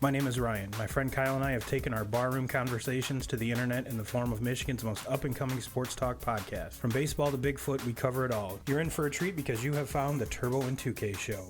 My name is Ryan. My friend Kyle and I have taken our barroom conversations to the internet in the form of Michigan's most up-and-coming sports talk podcast. From baseball to Bigfoot, we cover it all. You're in for a treat because you have found the Turbo and 2K show.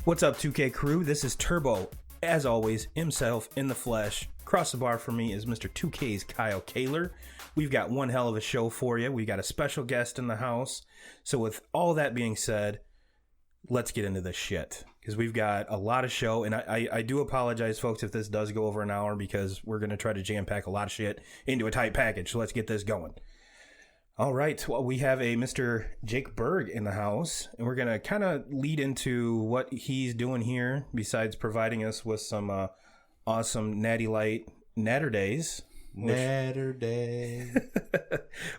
What's up, 2K crew? This is Turbo. As always, himself in the flesh. Across the bar from me is Mr. 2K's Kyle Kaler. We've got one hell of a show for you. We've got a special guest in the house. So with all that being said, let's get into this shit. Because we've got a lot of show. And I do apologize, folks, if this does go over an hour, because we're going to try to jam-pack a lot of shit into a tight package. So let's get this going. All right. Well, we have a Mr. Jake Bergh in the house. And we're going to kind of lead into what he's doing here, besides providing us with some awesome Natty Light Natter Days. Natter Day.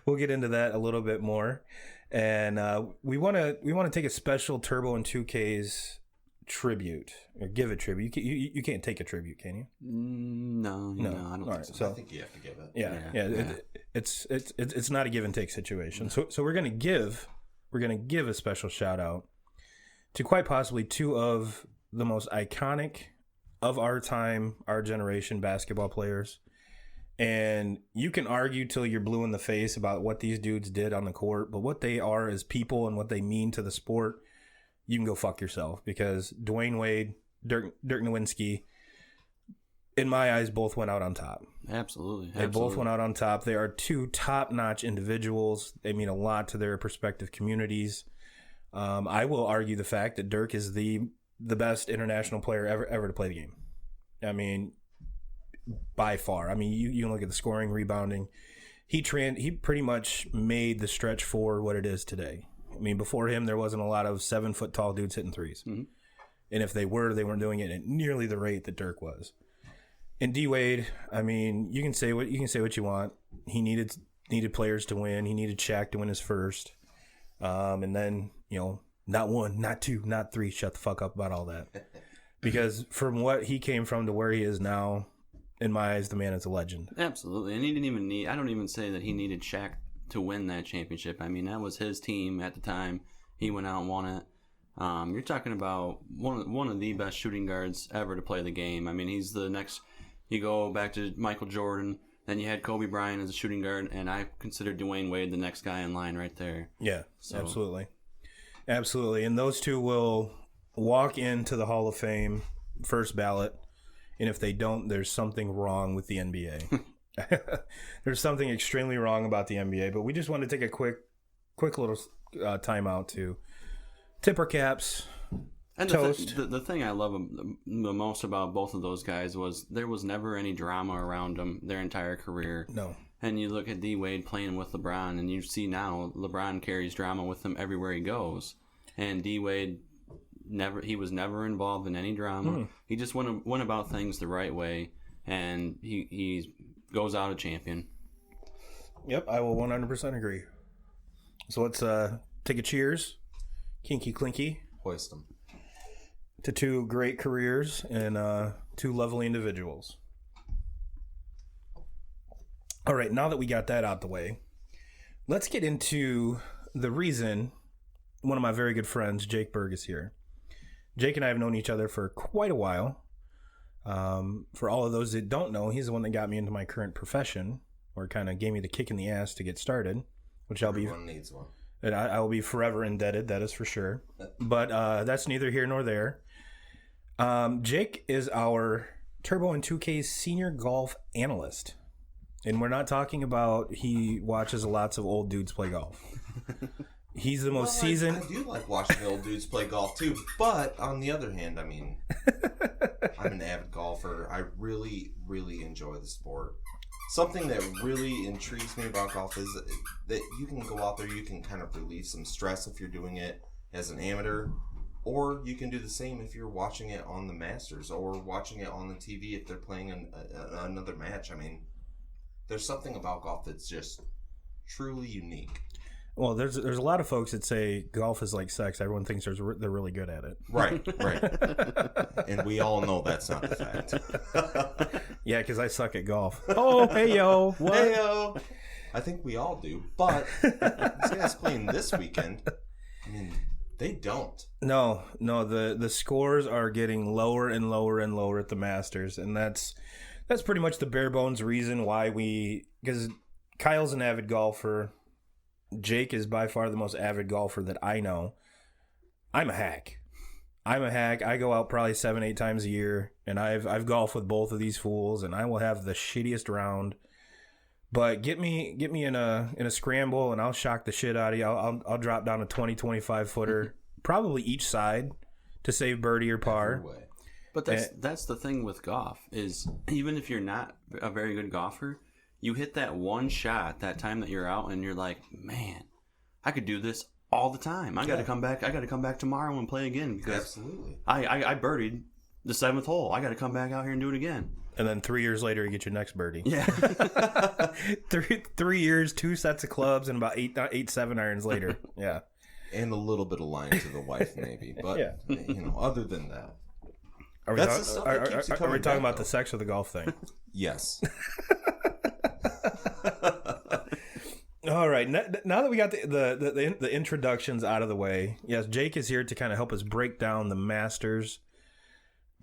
We'll get into that a little bit more, and we want to take a special Turbo and 2K's tribute, or give a tribute. You can't take a tribute, can you? No, I don't think so. I think you have to give it. Yeah. It's not a give and take situation. No. So we're gonna give a special shout out to quite possibly two of the most iconic of our time, our generation basketball players. And you can argue till you're blue in the face about what these dudes did on the court, but what they are as people and what they mean to the sport, you can go fuck yourself. Because Dwayne Wade, Dirk Nowitzki, in my eyes, both went out on top. Absolutely. They both went out on top. They are two top-notch individuals. They mean a lot to their respective communities. I will argue the fact that Dirk is the best international player ever to play the game. I mean, by far. I mean, you can look at the scoring, rebounding. He pretty much made the stretch for what it is today. I mean, before him, there wasn't a lot of 7-foot tall dudes hitting threes. Mm-hmm. And if they weren't doing it at nearly the rate that Dirk was. And D Wade, I mean, you can say what you want. He needed players to win. He needed Shaq to win his first. And then, not one, not two, not three. Shut the fuck up about all that. Because from what he came from to where he is now, in my eyes, the man is a legend. Absolutely. And he didn't even I don't even say that he needed Shaq to win that championship. I mean, that was his team at the time. He went out and won it. You're talking about one of the best shooting guards ever to play the game. I mean, he's the next. You go back to Michael Jordan, then you had Kobe Bryant as a shooting guard, and I consider Dwayne Wade the next guy in line right there. Yeah, so. Absolutely. And those two will walk into the Hall of Fame first ballot. And if they don't, there's something wrong with the NBA. There's something extremely wrong about the NBA. But we just want to take a quick little time out to tip our caps, and toast. The thing I love the most about both of those guys was there was never any drama around them their entire career. No. And you look at D Wade playing with LeBron, and you see now LeBron carries drama with him everywhere he goes. And D Wade... he was never involved in any drama. He just went about things the right way, and he goes out a champion. Yep, I will 100% agree. So let's take a cheers, kinky clinky, Hoist them, to two great careers and two lovely individuals. All right, now that we got that out the way, let's get into the reason one of my very good friends, Jake Bergh, is here. Jake and I have known each other for quite a while. For all of those that don't know, he's the one that got me into my current profession, or kind of gave me the kick in the ass to get started, which Everyone needs one. And I will be forever indebted, that is for sure. But that's neither here nor there. Jake is our Turbo and 2K's senior golf analyst. And we're not talking about he watches lots of old dudes play golf. He's the most seasoned. I do like watching old dudes play golf too, but on the other hand, I mean, I'm an avid golfer. I really, really enjoy the sport. Something that really intrigues me about golf is that you can go out there, you can kind of relieve some stress if you're doing it as an amateur, or you can do the same if you're watching it on the Masters or watching it on the TV if they're playing another match. I mean, there's something about golf that's just truly unique. Well, there's a lot of folks that say golf is like sex. Everyone thinks they're really good at it. Right. And we all know that's not the fact. Yeah, because I suck at golf. Oh, hey, yo. What? Hey, yo. I think we all do. But these guys playing this weekend, I mean, they don't. No, the scores are getting lower and lower and lower at the Masters, and that's pretty much the bare bones reason why because Kyle's an avid golfer. Jake is by far the most avid golfer that I know. I'm a hack. I go out probably 7-8 times a year, and I've golfed with both of these fools, and I will have the shittiest round. But get me in a scramble, and I'll shock the shit out of you. I'll drop down a 20-25 footer, probably each side, to save birdie or par. But that's the thing with golf is even if you're not a very good golfer, you hit that one shot that time that you're out, and you're like, man, I could do this all the time. I got to come back. I got to come back tomorrow and play again because absolutely. I birdied the 7th hole. I got to come back out here and do it again. And then 3 years later, you get your next birdie. Yeah. 3 years, 2 sets of clubs, and about eight 7-irons later. Yeah. And a little bit of lying to the wife, maybe. But, other than that. Are we talking about the sex or the golf thing? Yes. All right. Now that we got the introductions out of the way, yes, Jake is here to kind of help us break down the Masters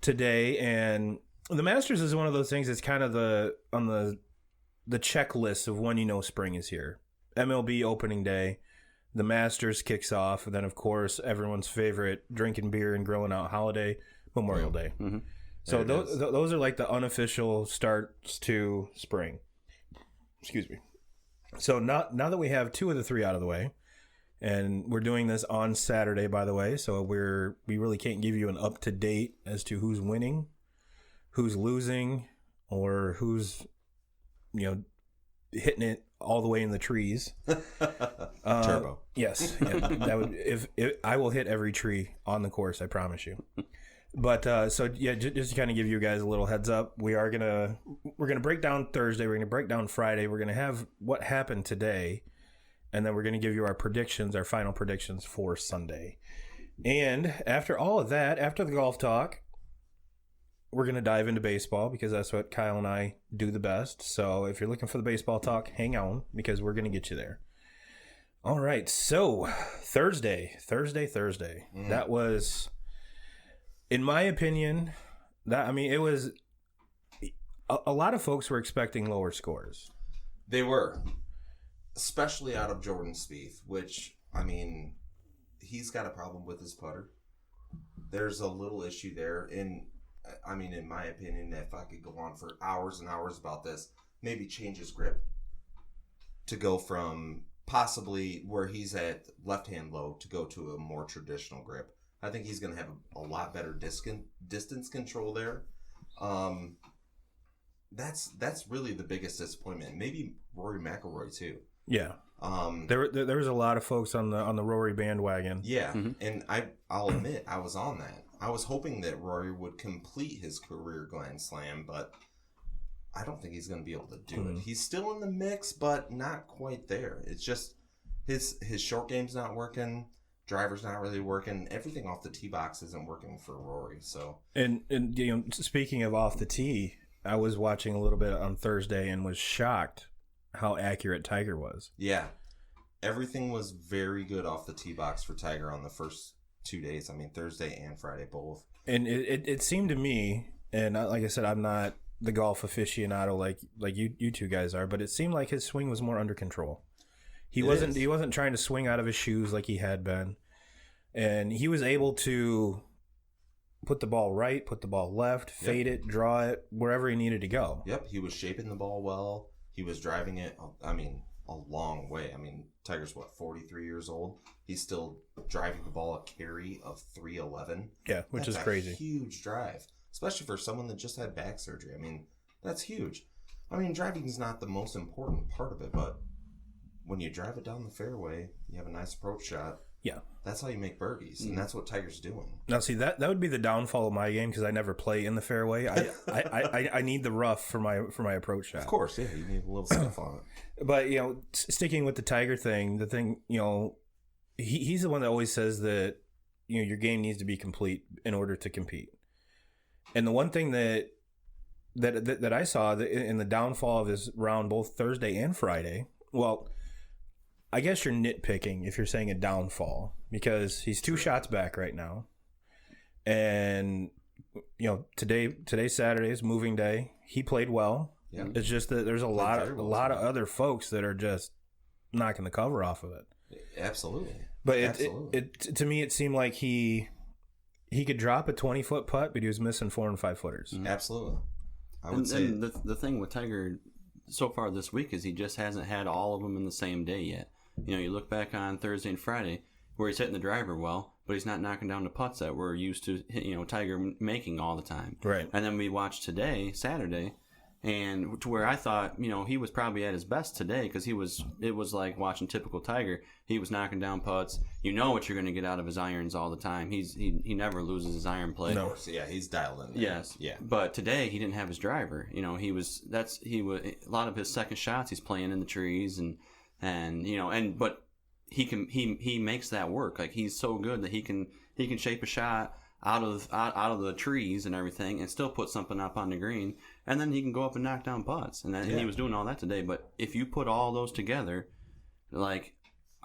today. And the Masters is one of those things that's kind of on the checklist of when you know spring is here. MLB opening day, the Masters kicks off, and then, of course, everyone's favorite drinking beer and grilling out holiday, Memorial Day. Mm-hmm. So those are like the unofficial starts to spring. Excuse me. So now that we have 2 of the 3 out of the way, and we're doing this on Saturday, by the way, so we really can't give you an up to date as to who's winning, who's losing, or who's hitting it all the way in the trees. Turbo. Yes, yeah, that would if I will hit every tree on the course, I promise you. But just to kind of give you guys a little heads up, we're gonna break down Thursday, we're gonna break down Friday, we're gonna have what happened today, and then we're gonna give you our final predictions for Sunday. And after all of that, after the golf talk, we're gonna dive into baseball because that's what Kyle and I do the best. So if you're looking for the baseball talk, hang on because we're gonna get you there. All right, so Thursday. That was, in my opinion, it was a lot of folks were expecting lower scores. They were, especially out of Jordan Spieth, which, he's got a problem with his putter. There's a little issue there. And, in my opinion, if I could go on for hours and hours about this, maybe change his grip to go from possibly where he's at left-hand low to go to a more traditional grip. I think he's going to have a lot better distance control there. That's really the biggest disappointment. Maybe Rory McIlroy too. Yeah. There was a lot of folks on the Rory bandwagon. Yeah, and I'll admit I was on that. I was hoping that Rory would complete his career Grand Slam, but I don't think he's going to be able to do it. He's still in the mix, but not quite there. It's just his short game's not working. Driver's not really working. Everything off the tee box isn't working for Rory. So and speaking of off the tee, I was watching a little bit on Thursday and was shocked how accurate Tiger was. Yeah, everything was very good off the tee box for Tiger on the first 2 days. Thursday and Friday both. And it seemed to me, and like I said, I'm not the golf aficionado like you two guys are, but it seemed like his swing was more under control. He wasn't trying to swing out of his shoes like he had been. And he was able to put the ball right, put the ball left, fade it, draw it, wherever he needed to go. Yep, he was shaping the ball well. He was driving it, a long way. Tiger's, 43 years old? He's still driving the ball a carry of 311. Yeah, which is crazy. That's a huge drive, especially for someone that just had back surgery. That's huge. Driving's not the most important part of it, but when you drive it down the fairway, you have a nice approach shot. Yeah. That's how you make birdies, and that's what Tiger's doing. Now, see, that would be the downfall of my game because I never play in the fairway. I need the rough for my approach shot. Of course, yeah, you need a little stuff on it. But, sticking with the Tiger thing, he's the one that always says that, your game needs to be complete in order to compete. And the one thing that I saw in the downfall of his round both Thursday and Friday well, I guess you're nitpicking if you're saying a downfall because he's 2 shots back right now. And, today's Saturday is moving day. He played well. Yeah. It's just that there's a lot of other folks that are just knocking the cover off of it. Absolutely. But it to me, it seemed like he could drop a 20-foot putt, but he was missing 4 and 5 footers. Absolutely. I would say the thing with Tiger so far this week is he just hasn't had all of them in the same day yet. You look back on Thursday and Friday where he's hitting the driver well, but he's not knocking down the putts that we're used to, Tiger making all the time. Right. And then we watched today, Saturday, and to where I thought, he was probably at his best today because it was like watching typical Tiger. He was knocking down putts. You know what you're going to get out of his irons all the time. He never loses his iron play. No. Yeah, he's dialed in there. Yes. Yeah. But today he didn't have his driver. He was a lot of his second shots he's playing in the trees but he makes that work. Like he's so good that he can shape a shot out of the trees and everything and still put something up on the green, and then he can go up and knock down putts. And he was doing all that today. But if you put all those together, like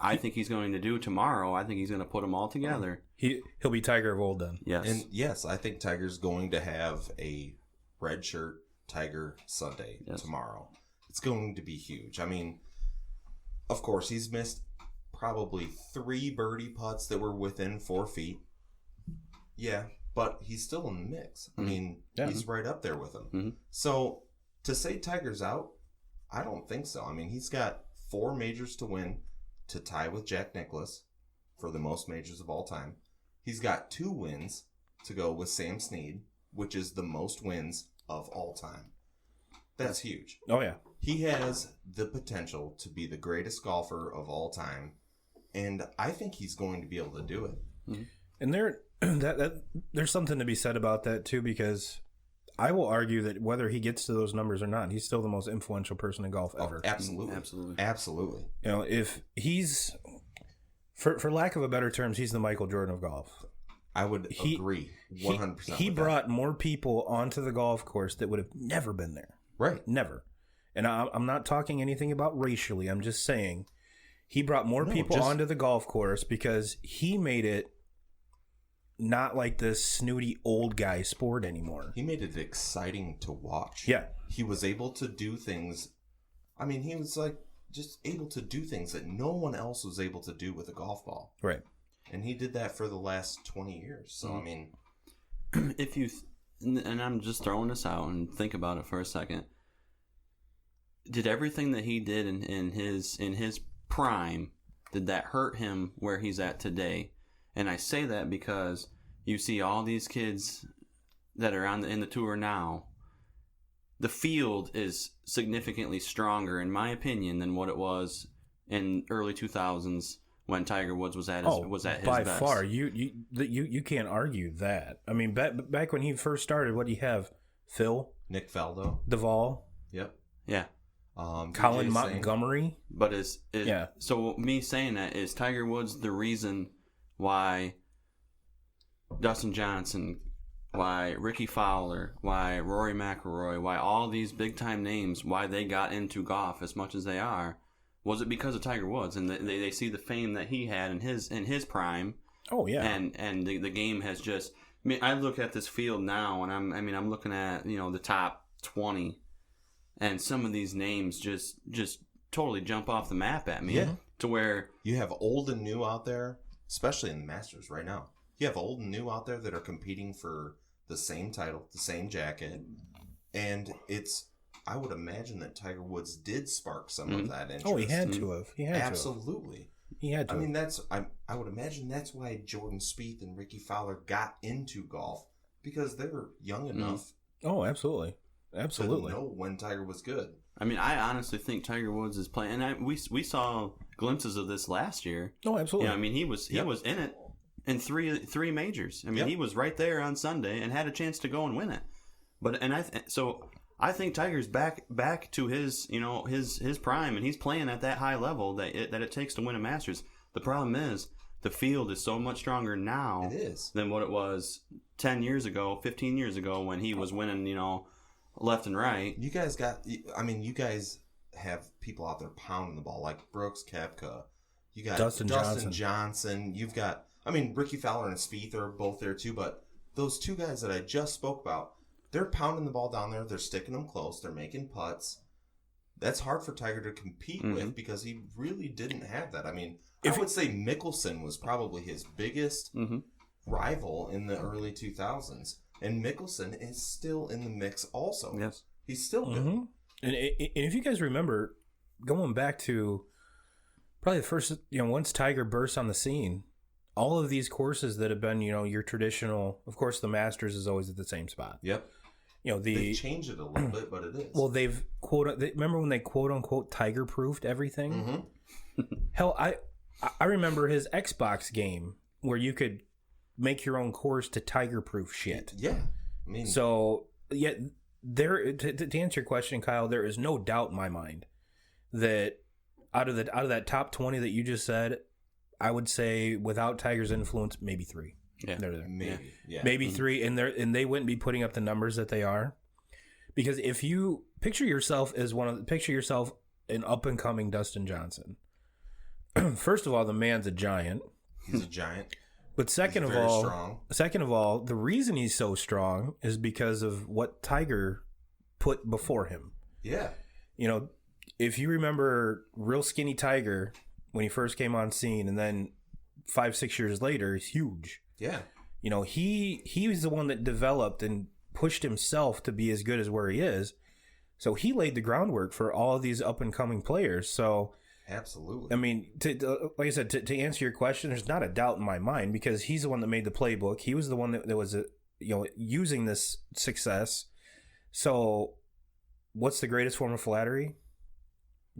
I think he's going to do tomorrow, I think he's going to put them all together. He'll be Tiger of old then. Yes. And yes, I think Tiger's going to have a red shirt Tiger Sunday tomorrow. It's going to be huge. I mean, of course, he's missed probably 3 birdie putts that were within 4 feet. Yeah, but he's still in the mix. I mean, he's right up there with him. Mm-hmm. So to say Tiger's out, I don't think so. I mean, he's got 4 majors to win to tie with Jack Nicklaus for the most majors of all time. He's got 2 wins to go with Sam Snead, which is the most wins of all time. That's huge. Oh, yeah. He has the potential to be the greatest golfer of all time, and I think he's going to be able to do it. Mm-hmm. And there's something to be said about that, too, because I will argue that whether he gets to those numbers or not, he's still the most influential person in golf ever. Oh, absolutely. Absolutely. Absolutely. If he's, for lack of a better terms, he's the Michael Jordan of golf. I would agree 100%. He brought more people onto the golf course that would have never been there. Right. Never. And I'm not talking anything about racially. I'm just saying he brought more people onto the golf course because he made it not like this snooty old guy sport anymore. He made it exciting to watch. Yeah. He was able to do things. I mean, he was like just able to do things that no one else was able to do with a golf ball. Right. And he did that for the last 20 years. So, I mean, if you, and I'm just throwing this out and think about it for a second. Did everything that he did in his prime, did that hurt him where he's at today? And I say that because you see all these kids that are in the tour now. The field is significantly stronger, in my opinion, than what it was in early 2000s when Tiger Woods was at his best. By far, you can't argue that. I mean, back when he first started, what do you have? Phil, Nick Faldo, Duvall, yep, yeah. Colin Montgomery. But so me saying that is Tiger Woods the reason why Dustin Johnson, why Ricky Fowler, why Rory McIlroy, why all these big time names, why they got into golf as much as they are? Was it because of Tiger Woods and they see the fame that he had in his prime? Oh yeah, and the game has just. I mean, I look at this field now, and I'm looking at the top 20. And some of these names just totally jump off the map at me. Yeah. To where you have old and new out there, especially in the Masters right now. You have old and new out there that are competing for the same title, the same jacket. And I would imagine that Tiger Woods did spark some of that interest. Oh, he had to have. Absolutely. He had to. I mean, I would imagine that's why Jordan Spieth and Ricky Fowler got into golf, because they were young enough. Oh, absolutely. Absolutely. To know when Tiger was good. I mean, I honestly think Tiger Woods is playing, and we saw glimpses of this last year. Oh, absolutely. I mean, he was in it in three majors. I mean, he was right there on Sunday and had a chance to go and win it. But I think Tiger's back to his his prime, and he's playing at that high level that it takes to win a Masters. The problem is the field is so much stronger now than what it was 10 years ago, 15 years ago when he was winning, left and right. You guys have people out there pounding the ball like Brooks Koepka. You got Dustin Johnson. You've got, I mean, Ricky Fowler and Spieth are both there too, but those two guys that I just spoke about, they're pounding the ball down there. They're sticking them close. They're making putts. That's hard for Tiger to compete with because he really didn't have that. I mean, I would say Mickelson was probably his biggest rival in the early 2000s. And Mickelson is still in the mix also. Yes. He's still good. And if you guys remember, going back to probably the first, once Tiger burst on the scene, all of these courses that have been, your traditional, of course, the Masters is always at the same spot. Yep. They changed it a little bit, but it is. Well, remember when they quote unquote Tiger proofed everything? Hell, I remember his Xbox game where you could make your own course to Tiger proof shit. Yeah. I mean, so yeah, to answer your question, Kyle, there is no doubt in my mind that out of that top 20 that you just said, I would say without Tiger's influence, maybe 3. Yeah, they're there. Maybe 3, and they wouldn't be putting up the numbers that they are, because if you picture yourself an up and coming Dustin Johnson. First of all, the man's a giant. He's a giant. But second of all, the reason he's so strong is because of what Tiger put before him. Yeah. If you remember real skinny Tiger when he first came on scene, and then 5-6 years later, he's huge. Yeah. He was the one that developed and pushed himself to be as good as where he is. So he laid the groundwork for all of these up and coming players. So absolutely. I mean, like I said, to answer your question, there's not a doubt in my mind, because he's the one that made the playbook. He was the one that was using this success. So what's the greatest form of flattery?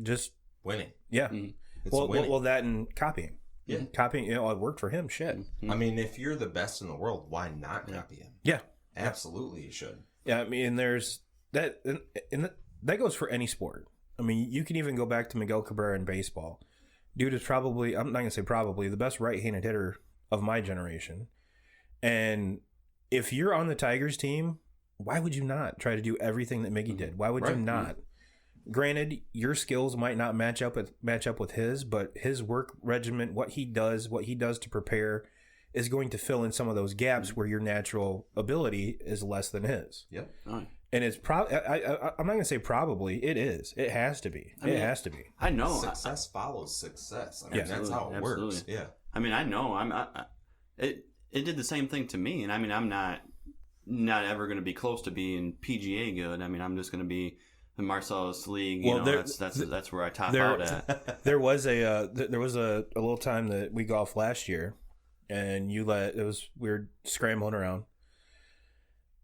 Just winning. Yeah. It's winning. Well, that and copying. Yeah. Copying, it worked for him. Shit. I mean, if you're the best in the world, why not copy him? Yeah. Absolutely, you should. Yeah, I mean, there's that, and that goes for any sport. I mean, you can even go back to Miguel Cabrera in baseball. Dude is probably, I'm not going to say probably, the best right-handed hitter of my generation. And if you're on the Tigers team, why would you not try to do everything that Miggy did? Why would you not? Granted, your skills might not match up with his, but his work regimen, what he does to prepare, is going to fill in some of those gaps where your natural ability is less than his. Yep. Right. And it's probably, I'm not going to say probably, it is. It has to be. It has to be. I know. Success follows success. I mean, that's how it absolutely. works. Yeah. I mean, I know. It did the same thing to me, and I mean, I'm not ever going to be close to being PGA good. I mean, I'm just going to be the Marcellus League. That's where I top out at. There was a little time that we golfed last year, and we were scrambling around.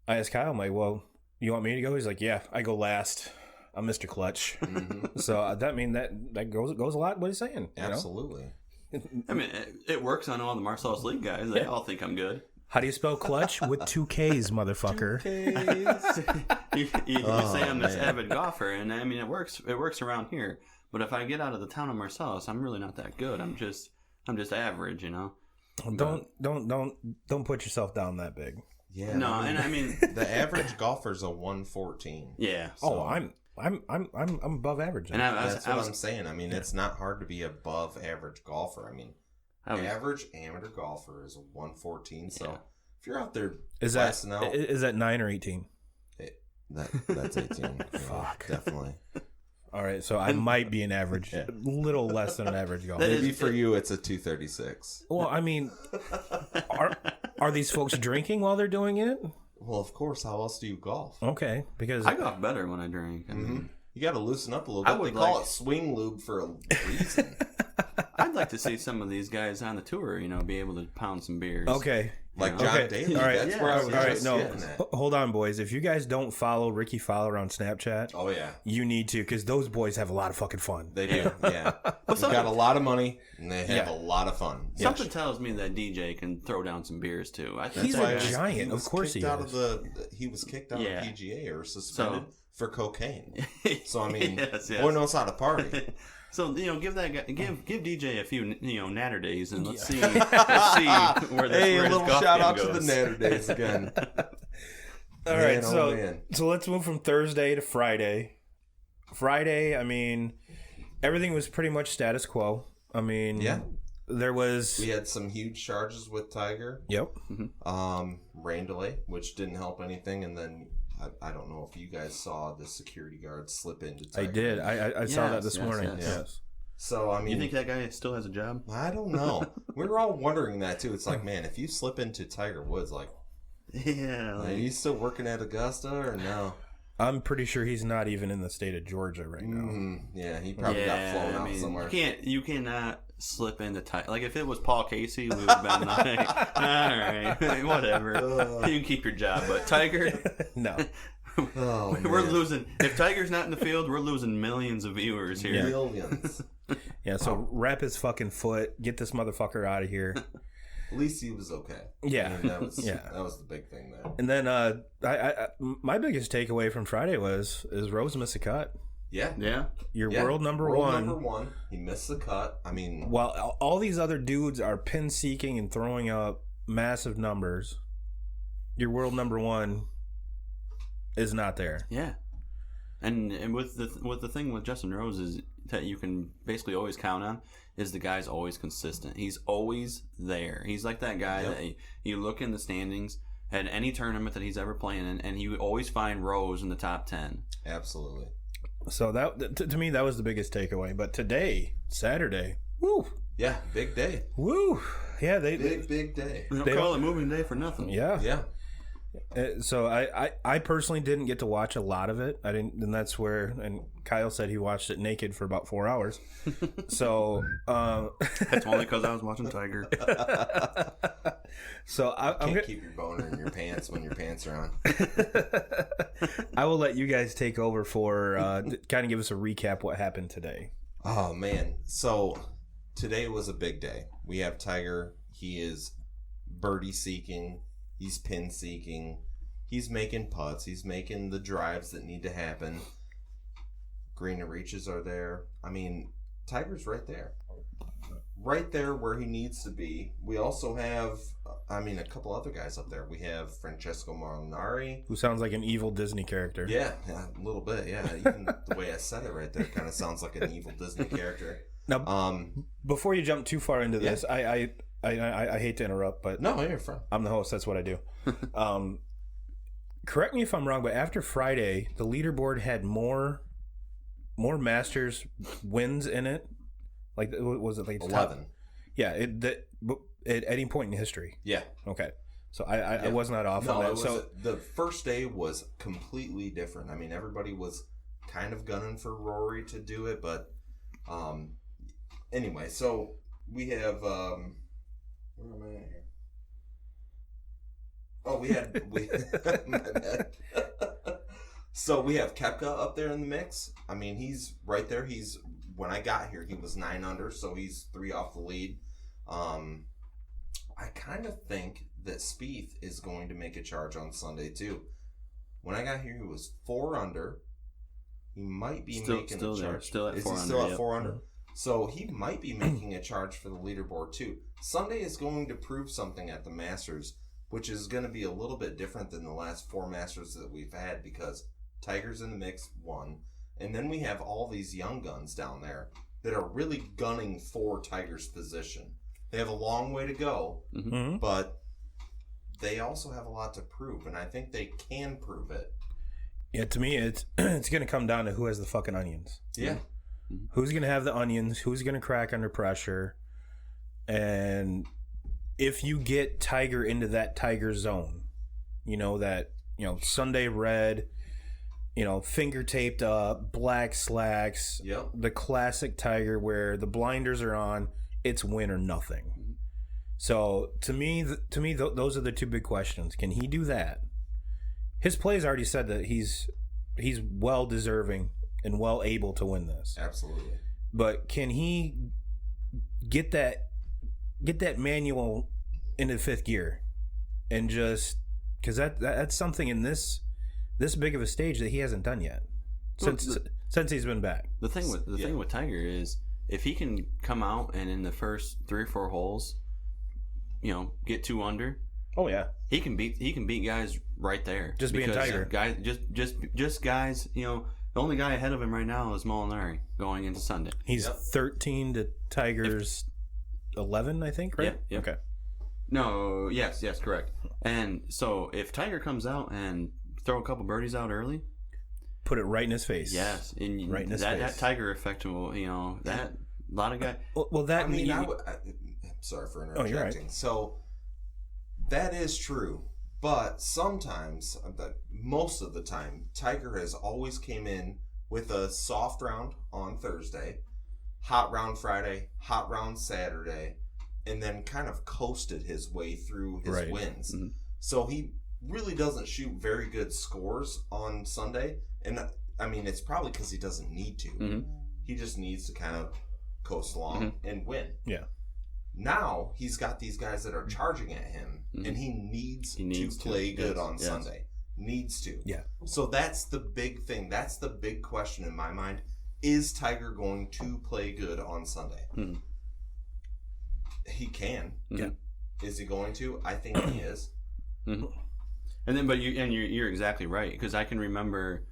I asked Kyle, I'm like, well, you want me to go? He's like, yeah, I go last. I'm Mr. Clutch. So that goes a lot what he's saying. Absolutely. I mean, it works on all the Marcellus League guys. They all think I'm good. How do you spell clutch? With 2 Ks, motherfucker. 2 Ks. you say I'm this avid golfer, and I mean, it works around here. But if I get out of the town of Marcellus, I'm really not that good. I'm just average, Don't put yourself down that big. Yeah. No, and I mean the average golfer's a 114. Yeah. So. I'm above average. And that's what I'm saying. I mean, it's not hard to be above average golfer. I mean, average amateur golfer is a 114. So if you're out there is that 9 or 18? That's 18. Fuck. Definitely. All right, so I might be an average, a little less than an average golfer. Maybe for you, it's a 236. Well, I mean, are these folks drinking while they're doing it? Well, of course. How else do you golf? Okay, because I golf better when I drink. I mean, you got to loosen up a little bit. They call it swing lube for a reason. I'd like to see some of these guys on the tour, be able to pound some beers. Okay. Like John Daly. All right. That's where I was just getting at. Hold on, boys. If you guys don't follow Ricky Fowler on Snapchat, oh yeah, you need to, because those boys have a lot of fucking fun. They do. Yeah. They got a lot of money and they have a lot of fun. Something tells me that DJ can throw down some beers too. He's a giant. Of course he is. He was kicked out of PGA or suspended for cocaine. So I mean, boy knows how to party. So give DJ a few natter days, and let's see where this where a little shout out goes. To the natter days again. All right, so let's move from Thursday to Friday. Friday, I mean, everything was pretty much status quo. I mean, there was... We had some huge charges with Tiger. Yep. Rain delay, which didn't help anything, and then I don't know if you guys saw the security guard slip into Tiger. I did. I saw that this morning. Yes. So, I mean... You think that guy still has a job? I don't know. We were all wondering that, too. It's like, man, if you slip into Tiger Woods, like... Yeah. Are you still working at Augusta or no? I'm pretty sure he's not even in the state of Georgia right now. Yeah, he probably got flown out somewhere. You cannot slip into Tiger. Like, if it was Paul Casey, we would have been like, all right, whatever. You can keep your job. But Tiger... No. We're losing. If Tiger's not in the field, we're losing millions of viewers here. Millions. Yeah, so wrap his fucking foot. Get this motherfucker out of here. At least he was okay. Yeah. I mean, that was the big thing there. And then my biggest takeaway from Friday is Rose missed a cut. Yeah. Your world number one. Number one. He missed the cut. I mean, while all these other dudes are pin seeking and throwing up massive numbers, your world number one is not there. Yeah. And with the thing with Justin Rose is that you can basically always count on is the guy's always consistent. He's always there. He's like that guy that you look in the standings at any tournament that he's ever playing in, and you always find Rose in the top 10. Absolutely. So that to me that was the biggest takeaway. But today, Saturday, woo, yeah, big day, woo, yeah, big day. We don't call it moving day for nothing. Yeah. So I personally didn't get to watch a lot of it. I didn't, and that's where. And Kyle said he watched it naked for about 4 hours. So that's only because I was watching Tiger. So I'm gonna keep your boner in your pants when your pants are on. I will let you guys take over for kind of give us a recap what happened today. Oh man, so today was a big day. We have Tiger. He is birdie seeking. He's pin seeking. He's making putts. He's making the drives that need to happen. Green and reaches are there. I mean, Tiger's right there. Right there where he needs to be. We also have, a couple other guys up there. We have Francesco Molinari. Who sounds like an evil Disney character. Yeah, a little bit, yeah. Even the way I said it right there kind of sounds like an evil Disney character. Now, before you jump too far into this, I hate to interrupt, but no, you're fine. I'm the host. That's what I do. Correct me if I'm wrong, but after Friday, the leaderboard had more Masters wins in it. Like, was it like 11? Top? Yeah, at any point in history. Yeah. Okay. So I was not off on that. So the first day was completely different. I mean, everybody was kind of gunning for Rory to do it, but anyway, so we have where am I at here? Oh, we my bad. So we have Koepka up there in the mix. I mean, he's right there. When I got here, he was 9 under, so he's 3 off the lead. I kind of think that Spieth is going to make a charge on Sunday too. When I got here, he was 4 under. He might be making a charge. Still at 4 under. Still at 4 under? So he might be making a charge for the leaderboard too. Sunday is going to prove something at the Masters, which is going to be a little bit different than the last 4 Masters that we've had because Tiger's in the mix, 1. And then we have all these young guns down there that are really gunning for Tiger's position. They have a long way to go, but they also have a lot to prove, and I think they can prove it. Yeah, to me, it's going to come down to who has the fucking onions. Yeah. Who's going to have the onions? Who's going to crack under pressure? And if you get Tiger into that Tiger zone, Sunday red, finger taped up, black slacks, the classic Tiger where the blinders are on, it's win or nothing. So to me, those are the 2 big questions. Can he do that? His play's already said that he's well deserving and well able to win this. Absolutely. But can he get that manual into 5th gear and just because that's something in this big of a stage that he hasn't done yet since he's been back. The thing with Tiger is if he can come out and in the first 3 or 4 holes, get 2 under. Oh yeah, he can beat guys right there. Just being Tiger, guys, just guys, The only guy ahead of him right now is Molinari going into Sunday. He's 13 to Tiger's 11, I think, right? Yeah. Okay. No, yes, correct. And so if Tiger comes out and throw a couple birdies out early, put it right in his face. Yes, and right in his that face. That Tiger effect will, that a lot of guys. Well, that sorry for interjecting. You're right. So that is true, but sometimes, most of the time, Tiger has always came in with a soft round on Thursday, hot round Friday, hot round Saturday, and then kind of coasted his way through his wins. Mm-hmm. So he really doesn't shoot very good scores on Sunday, and I mean it's probably because he doesn't need to. Mm-hmm. He just needs to kind of coast along and win. Yeah. Now he's got these guys that are charging at him, and he needs to play good on Sunday. Needs to. Yeah. So that's the big thing. That's the big question in my mind. Is Tiger going to play good on Sunday? Mm-hmm. He can. Yeah. Is he going to? I think he is. Mm-hmm. And then, but you're exactly right, because I can remember,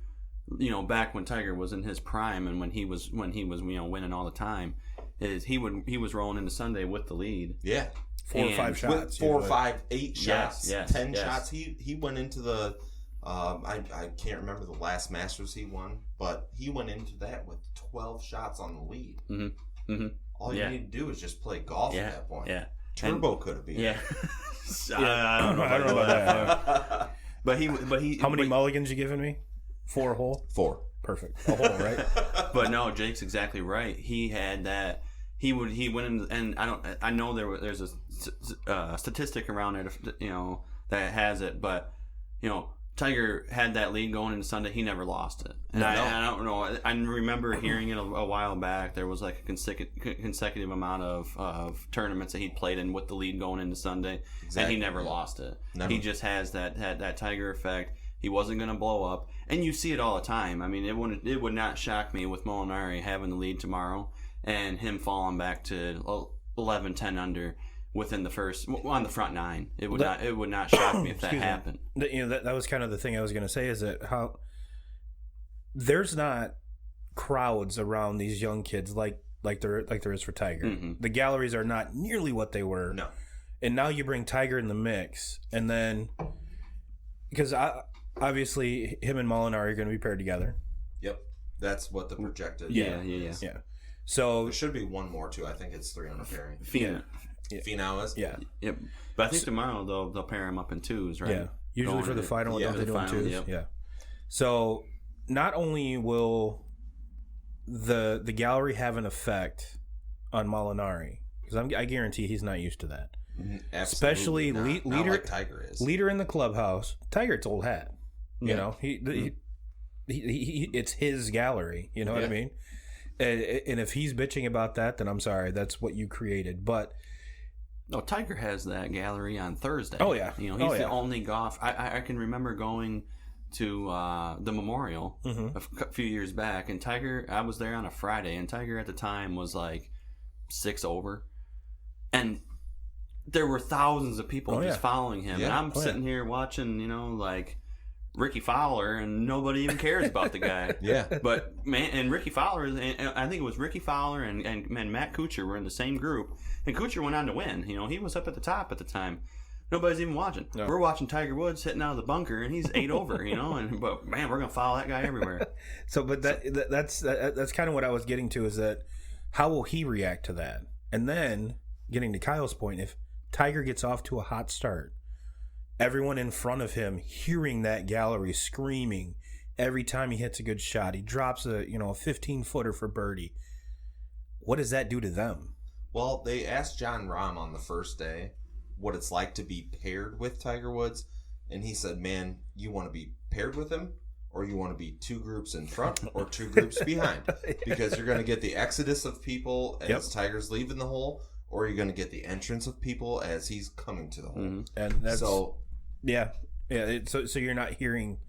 back when Tiger was in his prime and when he was winning all the time, he was rolling into Sunday with the lead. Yeah. 4 or 5 shots. With 4, 5, 8 shots, yes, 10 shots. He went into the I can't remember the last Masters he won, but he went into that with 12 shots on the lead. Mm-hmm. Mm-hmm. All you need to do is just play golf at that point. Yeah. Turbo could have been. Yeah. I don't know about that. But he. How many mulligans you giving me? 4 a hole. 4. Perfect. A hole, right? But no, Jake's exactly right. He had that. He went in, and I know there's a statistic around it, that has it, but Tiger had that lead going into Sunday. He never lost it. And I don't know. I remember hearing it a while back. There was like a consecutive amount of tournaments that he'd played in with the lead going into Sunday, and he never lost it. Never. He just has that Tiger effect. He wasn't going to blow up, and you see it all the time. I mean, it would not shock me with Molinari having the lead tomorrow and him falling back to 11, 10 under within the first on the front 9. It would not shock me if that happened. That was kind of the thing I was going to say, is that how there's not crowds around these young kids like there is for Tiger. Mm-hmm. The galleries are not nearly what they were. No. And now you bring Tiger in the mix, and then because obviously him and Molinari are going to be paired together. Yep. That's what the projected. Yeah. So there should be one more too. I think it's 3 on a pairing. Finau is? Yeah. Yep. But I think tomorrow they'll pair him up in 2s, right? Yeah. Usually for the final, don't they do in 2s? Yep. Yeah. So not only will the gallery have an effect on Molinari, because I guarantee he's not used to that. Especially leader, like Tiger is. Leader in the clubhouse. Tiger, it's old hat. You know, he it's his gallery. You know what I mean? And if he's bitching about that, then I'm sorry. That's what you created. But no, Tiger has that gallery on Thursday. Oh yeah, he's the only golf. I can remember going to the Memorial a few years back, and Tiger. I was there on a Friday, and Tiger at the time was like 6 over, and there were thousands of people just following him, and I'm sitting here watching, like Ricky Fowler, and nobody even cares about the guy. But man, and Ricky Fowler, and I think it was Ricky Fowler and Matt Kuchar were in the same group, and Kuchar went on to win. He was up at the top at the time. Nobody's even watching. No. We're watching Tiger Woods hitting out of the bunker, and he's 8 over. But man, we're gonna follow that guy everywhere. That's kind of what I was getting to, is that how will he react to that? And then getting to Kyle's point, if Tiger gets off to a hot start, everyone in front of him hearing that gallery screaming every time he hits a good shot, he drops a 15-footer for birdie. What does that do to them? Well, they asked John Rahm on the first day what it's like to be paired with Tiger Woods, and he said, man, you want to be paired with him, or you want to be 2 groups in front or 2 groups behind, because you're going to get the exodus of people as Tiger's leaving the hole, or you're going to get the entrance of people as he's coming to the hole. Mm-hmm. And that's so you're not hearing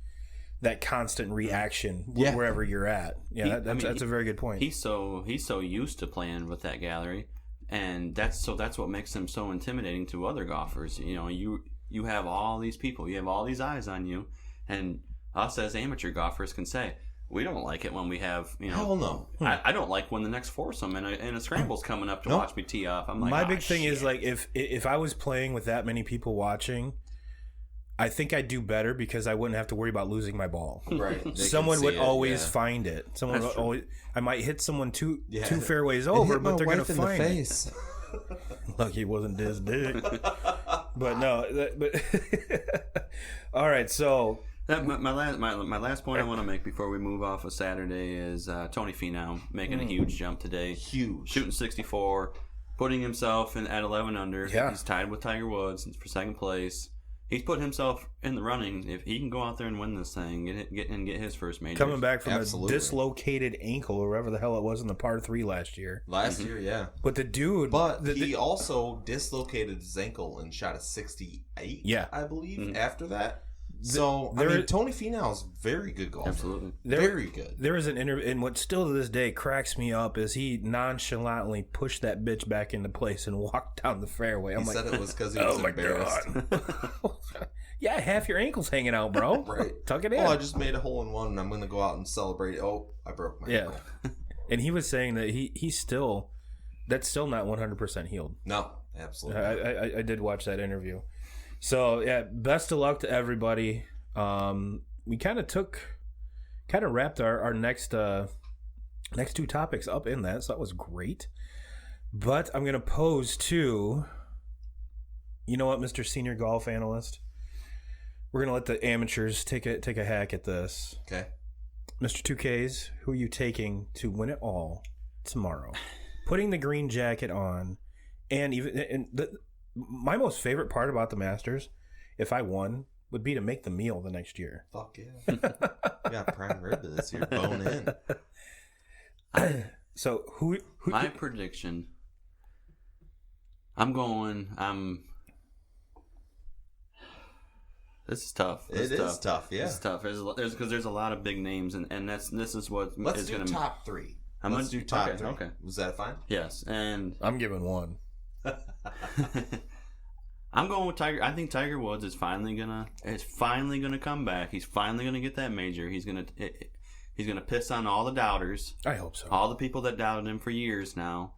that constant reaction wherever you're at. That's a very good point. He's so used to playing with that gallery, and that's what makes him so intimidating to other golfers. You have all these people, you have all these eyes on you, and us as amateur golfers can say, We don't like it when we have, Hell no. I don't like when the next foursome and a scramble's coming up to watch me tee off. I'm like, my big thing is like if I was playing with that many people watching, I think I'd do better because I wouldn't have to worry about losing my ball. Right. Someone would always find it. Someone would always. I might hit someone two fairways over, but they're gonna find it. Lucky it wasn't this dick. But no. All right. So. My last point I want to make before we move off of Saturday is Tony Finau making a huge jump today. Huge. Shooting 64, putting himself at 11 under. Yeah. He's tied with Tiger Woods for second place. He's put himself in the running. If he can go out there and win this thing, get his first major. Coming back from a dislocated ankle or wherever the hell it was in the par 3 last year. Last year, yeah. But the dude... But he also dislocated his ankle and shot a 68, I believe, after that. So, Tony Finau is very good golfer. Absolutely. Very good. There is an interview, and what still to this day cracks me up is he nonchalantly pushed that bitch back into place and walked down the fairway. He said it was because he was embarrassed. Yeah, half your ankle's hanging out, bro. Right. Tuck it in. Oh, I just made a hole-in-one, and I'm going to go out and celebrate. Oh, I broke my ankle. And he was saying that he's still... That's still not 100% healed. No, absolutely. I did watch that interview. So, yeah, best of luck to everybody. We kind of wrapped our next two topics up in that, so that was great. But I'm going to pose to, you know what, Mr. Senior Golf Analyst? We're going to let the amateurs take a hack at this. Okay. Mr. 2Ks, who are you taking to win it all tomorrow? Putting the green jacket on, my most favorite part about the Masters, if I won, would be to make the meal the next year. Fuck yeah. We got prime rib this year, bone in. So who my prediction, this is tough. It is tough, yeah. It's tough. There's a lot of big names, and this is what Let's is do going to... top three. Let's do top three. Okay. Was that fine? Yes, and... I'm giving one. I'm going with Tiger. I think Tiger Woods is finally gonna come back. He's finally gonna get that major. He's gonna piss on all the doubters. I hope so. All the people that doubted him for years now.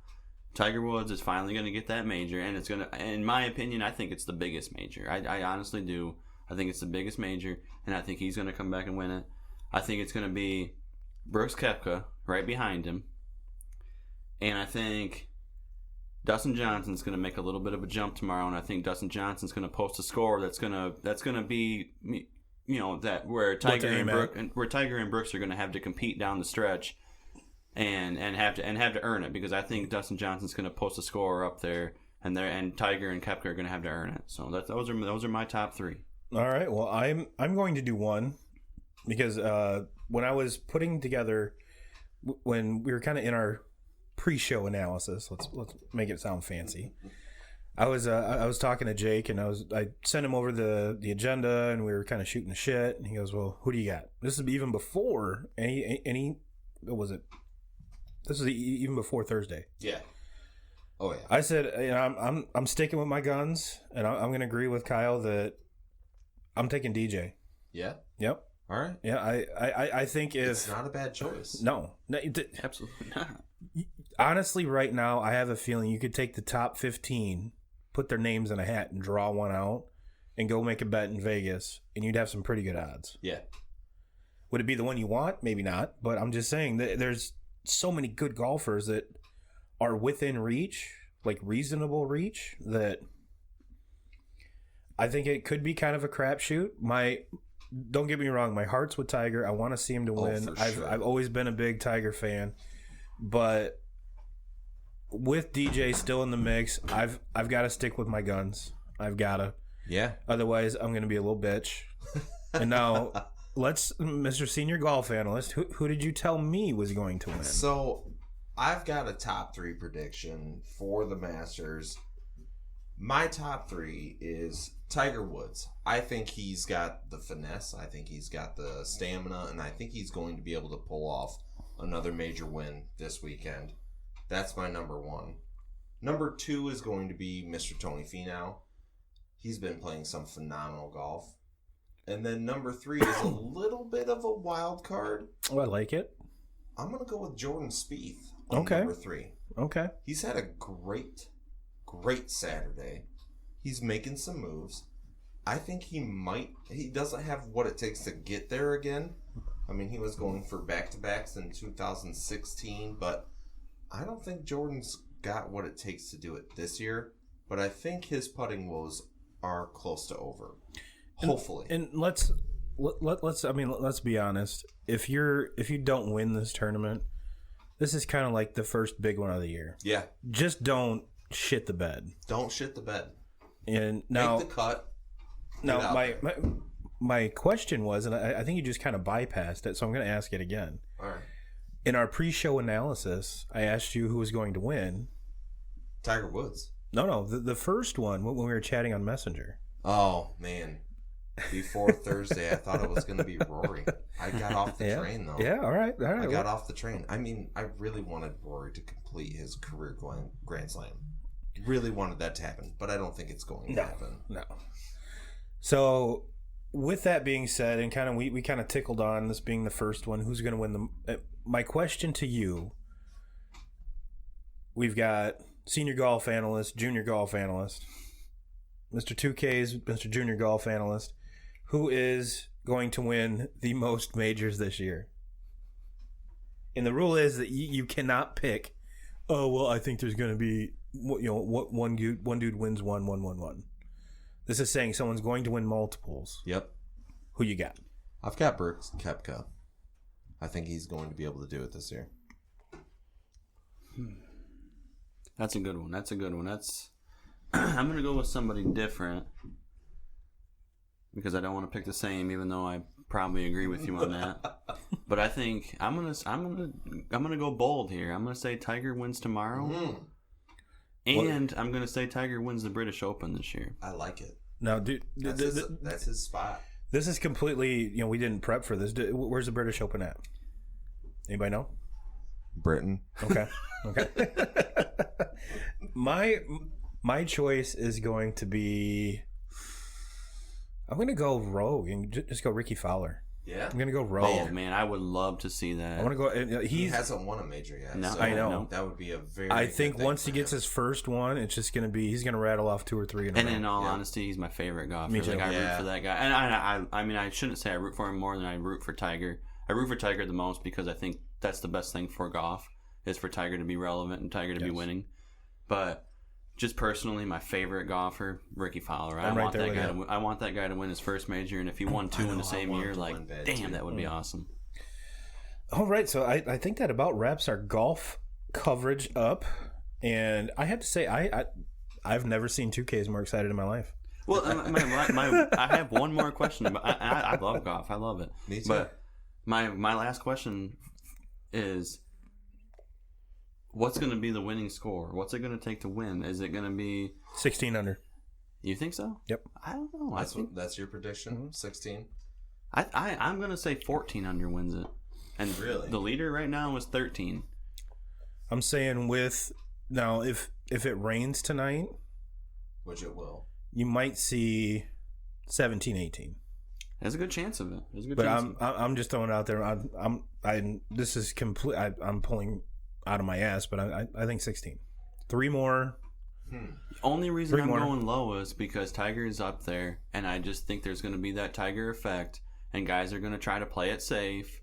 Tiger Woods is finally gonna get that major, and it's gonna. In my opinion, I think it's the biggest major. I honestly do. I think it's the biggest major, and I think he's gonna come back and win it. I think it's gonna be Brooks Koepka right behind him, and I think Dustin Johnson's going to make a little bit of a jump tomorrow, and I think Dustin Johnson's going to post a score that's going to be, that where Tiger and Brooks are going to have to compete down the stretch, and have to earn it, because I think Dustin Johnson's going to post a score up there, and Tiger and Koepka are going to have to earn it. So those are my top three. All right. Well, I'm going to do one, because when I was putting together, when we were kind of in our pre-show analysis, let's make it sound fancy. I was talking to Jake, and I sent him over the agenda, and we were kind of shooting the shit, and he goes, "Well, who do you got?" This is even before any what was it? This is even before Thursday. Yeah. Oh yeah. I said, I'm sticking with my guns, and I'm going to agree with Kyle that I'm taking DJ. Yeah. Yep. All right. Yeah. I think it's not a bad choice. No, absolutely not. Honestly, right now, I have a feeling you could take the top 15, put their names in a hat, and draw one out, and go make a bet in Vegas, and you'd have some pretty good odds. Yeah. Would it be the one you want? Maybe not, but I'm just saying that there's so many good golfers that are within reach, like reasonable reach, that I think it could be kind of a crapshoot. Don't get me wrong, my heart's with Tiger. I want to see him to win. I've always been a big Tiger fan. But with DJ still in the mix, I've got to stick with my guns. I've got to. Yeah. Otherwise, I'm going to be a little bitch. And now, Mr. Senior Golf Analyst, who did you tell me was going to win? So, I've got a top three prediction for the Masters. My top three is Tiger Woods. I think he's got the finesse. I think he's got the stamina. And I think he's going to be able to pull off another major win this weekend. That's my number one. Number two is going to be Mr. Tony Finau. He's been playing some phenomenal golf. And then number 3 is a little bit of a wild card. Oh, I like it. I'm going to go with Jordan Spieth on number 3. Okay. He's had a great Saturday. He's making some moves. I think he doesn't have what it takes to get there again. I mean, he was going for back-to-backs in 2016, but I don't think Jordan's got what it takes to do it this year. But I think his putting woes are close to over. Hopefully. And let's be honest. If you don't win this tournament, this is kind of like the first big one of the year. Yeah. Just don't shit the bed. Don't shit the bed. And now make the cut. Now my question was, and I think you just kind of bypassed it, so I'm going to ask it again. All right. In our pre-show analysis, I asked you who was going to win. Tiger Woods. No, the first one when we were chatting on Messenger. Oh man. Before Thursday, I thought it was going to be Rory. I got off the train, though. Yeah, all right. I got off the train. I mean, I really wanted Rory to complete his career Grand Slam. Really wanted that to happen, but I don't think it's going to happen. No. So, with that being said, and kind of we kind of tickled on this being the first one, who's going to win the... my question to you, we've got senior golf analyst, junior golf analyst, Mr. 2K's Mr. Junior Golf Analyst. Who is going to win the most majors this year? And the rule is that you cannot pick, oh, well, I think there's going to be, one dude wins one. This is saying someone's going to win multiples. Yep. Who you got? I've got Brooks Koepka. I think he's going to be able to do it this year. That's a good one. I'm going to go with somebody different. Because I don't want to pick the same, even though I probably agree with you on that. But I think I'm gonna go bold here. I'm gonna say Tiger wins tomorrow, and I'm gonna say Tiger wins the British Open this year. I like it. No, dude, that's his spot. This is completely. We didn't prep for this. Where's the British Open at? Anybody know? Britain. Okay. My choice is going to be. I'm going to go rogue and just go Ricky Fowler. Yeah? I'm going to go rogue. Oh, man, I would love to see that. I want to go... He hasn't won a major yet. No, so I know. That would be a very I good think thing once for he gets him. his first one, it's just going to be... He's going to rattle off 2 or 3 in a row. And in all honesty, he's my favorite golfer. Me too. I root for that guy. And I mean, I shouldn't say I root for him more than I root for Tiger. I root for Tiger the most because I think that's the best thing for golf, is for Tiger to be relevant and Tiger to be winning. But... just personally, my favorite golfer, Ricky Fowler. I want that guy to win his first major, and if he won 2 in the same year, that would be awesome. All right, so I think that about wraps our golf coverage up, and I have to say I've never seen 2Ks more excited in my life. Well, I have one more question. I love golf. I love it. Me too. But my last question is, what's going to be the winning score? What's it going to take to win? Is it going to be 16 under? You think so? Yep. I don't know. That's your prediction? 16? I'm going to say 14 under wins it. And really? The leader right now is 13. I'm saying if it rains tonight, which it will, you might see 17, 18. There's a good chance of it. But I'm just throwing it out there. This is complete. I'm pulling out of my ass, but I think 16. 3 more. The only reason I'm going low is because Tiger is up there, and I just think there's going to be that Tiger effect, and guys are going to try to play it safe.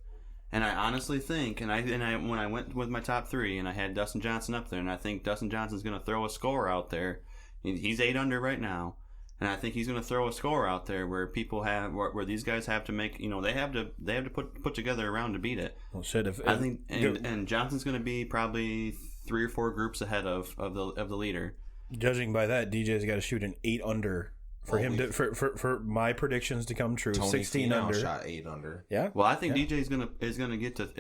And I honestly think, when I went with my top 3, and I had Dustin Johnson up there, and I think Dustin Johnson's going to throw a score out there. He's 8 under right now, and I think he's going to throw a score out there where people where these guys have to make, they have to put together a round to beat it. Well, shit, I think, and Johnson's going to be probably 3 or 4 groups ahead of the leader. Judging by that, DJ's got to shoot an 8 under for my predictions to come true. Tony 16 Finau under. shot 8 under. Yeah. Well, I think DJ is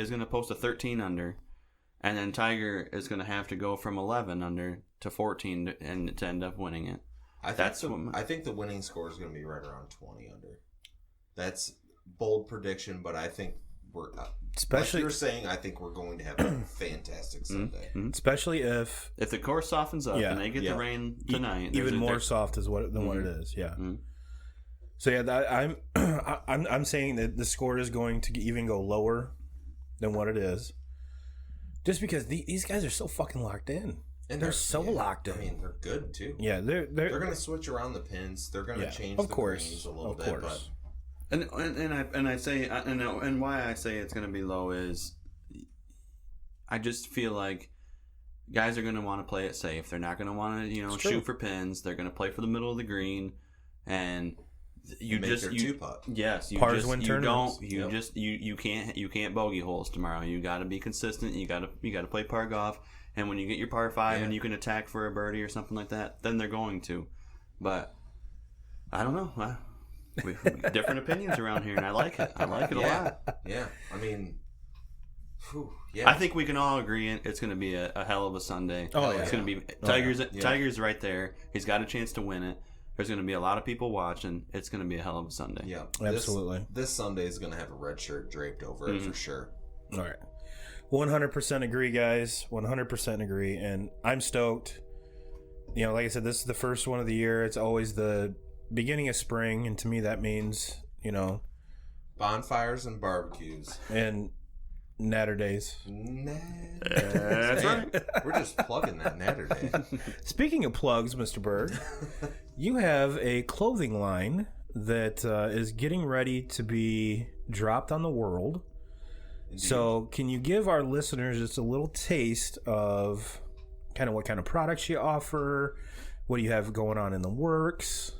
gonna post a 13 under, and then Tiger is gonna have to go from 11 under to 14 and to end up winning it. I think the winning score is going to be right around 20 under. That's bold prediction, but I think we're especially like you're saying. I think we're going to have a fantastic Sunday, especially if the course softens up and they get the rain tonight. Even more soft than what it is. Yeah. So yeah, I'm saying that the score is going to even go lower than what it is, just because these guys are so fucking locked in. And they're so locked in. I mean, they're good too. Yeah, they're going to switch around the pins. They're going to change the greens a little bit. But... And why I say it's going to be low is, I just feel like guys are going to want to play it safe. They're not going to want to shoot for pins. They're going to play for the middle of the green, and you two-putt. Yes, you can't bogey holes tomorrow. You got to be consistent. You got to play par golf. And when you get your par 5 and you can attack for a birdie or something like that, then they're going to. But I don't know. We different opinions around here, and I like it. I like it a lot. Yeah, I mean, I think we can all agree it's going to be a hell of a Sunday. Oh, yeah. It's going to be Tiger's right there. He's got a chance to win it. There's going to be a lot of people watching. It's going to be a hell of a Sunday. Yeah, absolutely. This Sunday is going to have a red shirt draped over it for sure. All right. 100% agree, guys. 100% agree. And I'm stoked. Like I said, this is the first one of the year. It's always the beginning of spring. And to me, that means, bonfires and barbecues. And Natter days. That's right. We're just plugging that Natter Day. Speaking of plugs, Mr. Bergh, you have a clothing line that is getting ready to be dropped on the world. Indeed. So can you give our listeners just a little taste of kind of what kind of products you offer, what do you have going on in the works?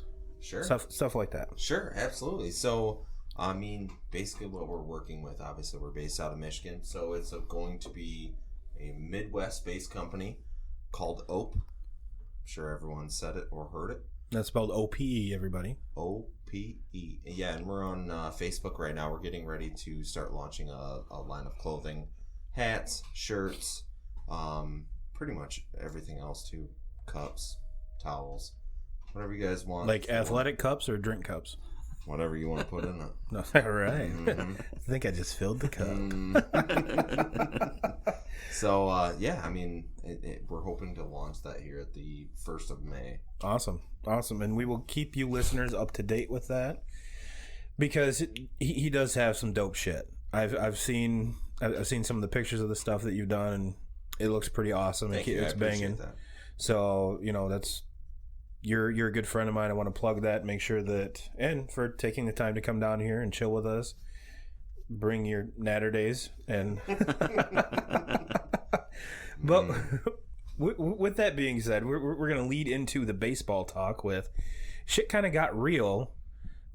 Sure. Stuff like that. Sure, absolutely. So, I mean, basically what we're working with, obviously we're based out of Michigan, so it's going to be a Midwest-based company called OPE. I'm sure everyone said it or heard it. That's spelled OPE, everybody. OPE. Yeah, and we're on Facebook right now. We're getting ready to start launching a line of clothing, hats, shirts, pretty much everything else too. Cups, towels, whatever you guys want. Like athletic cups or drink cups? Whatever you want to put in it. No, all right. Mm-hmm. I think I just filled the cup. So, I mean, we're hoping to launch that here at the 1st of May. Awesome. And we will keep you listeners up to date with that, because he does have some dope shit. I've seen some of the pictures of the stuff that you've done, and it looks pretty awesome. It's banging. That. So, that's... You're a good friend of mine. I want to plug that. Make sure that, and for taking the time to come down here and chill with us. Bring your Natter days, and but with that being said, we're gonna lead into the baseball talk. With shit kind of got real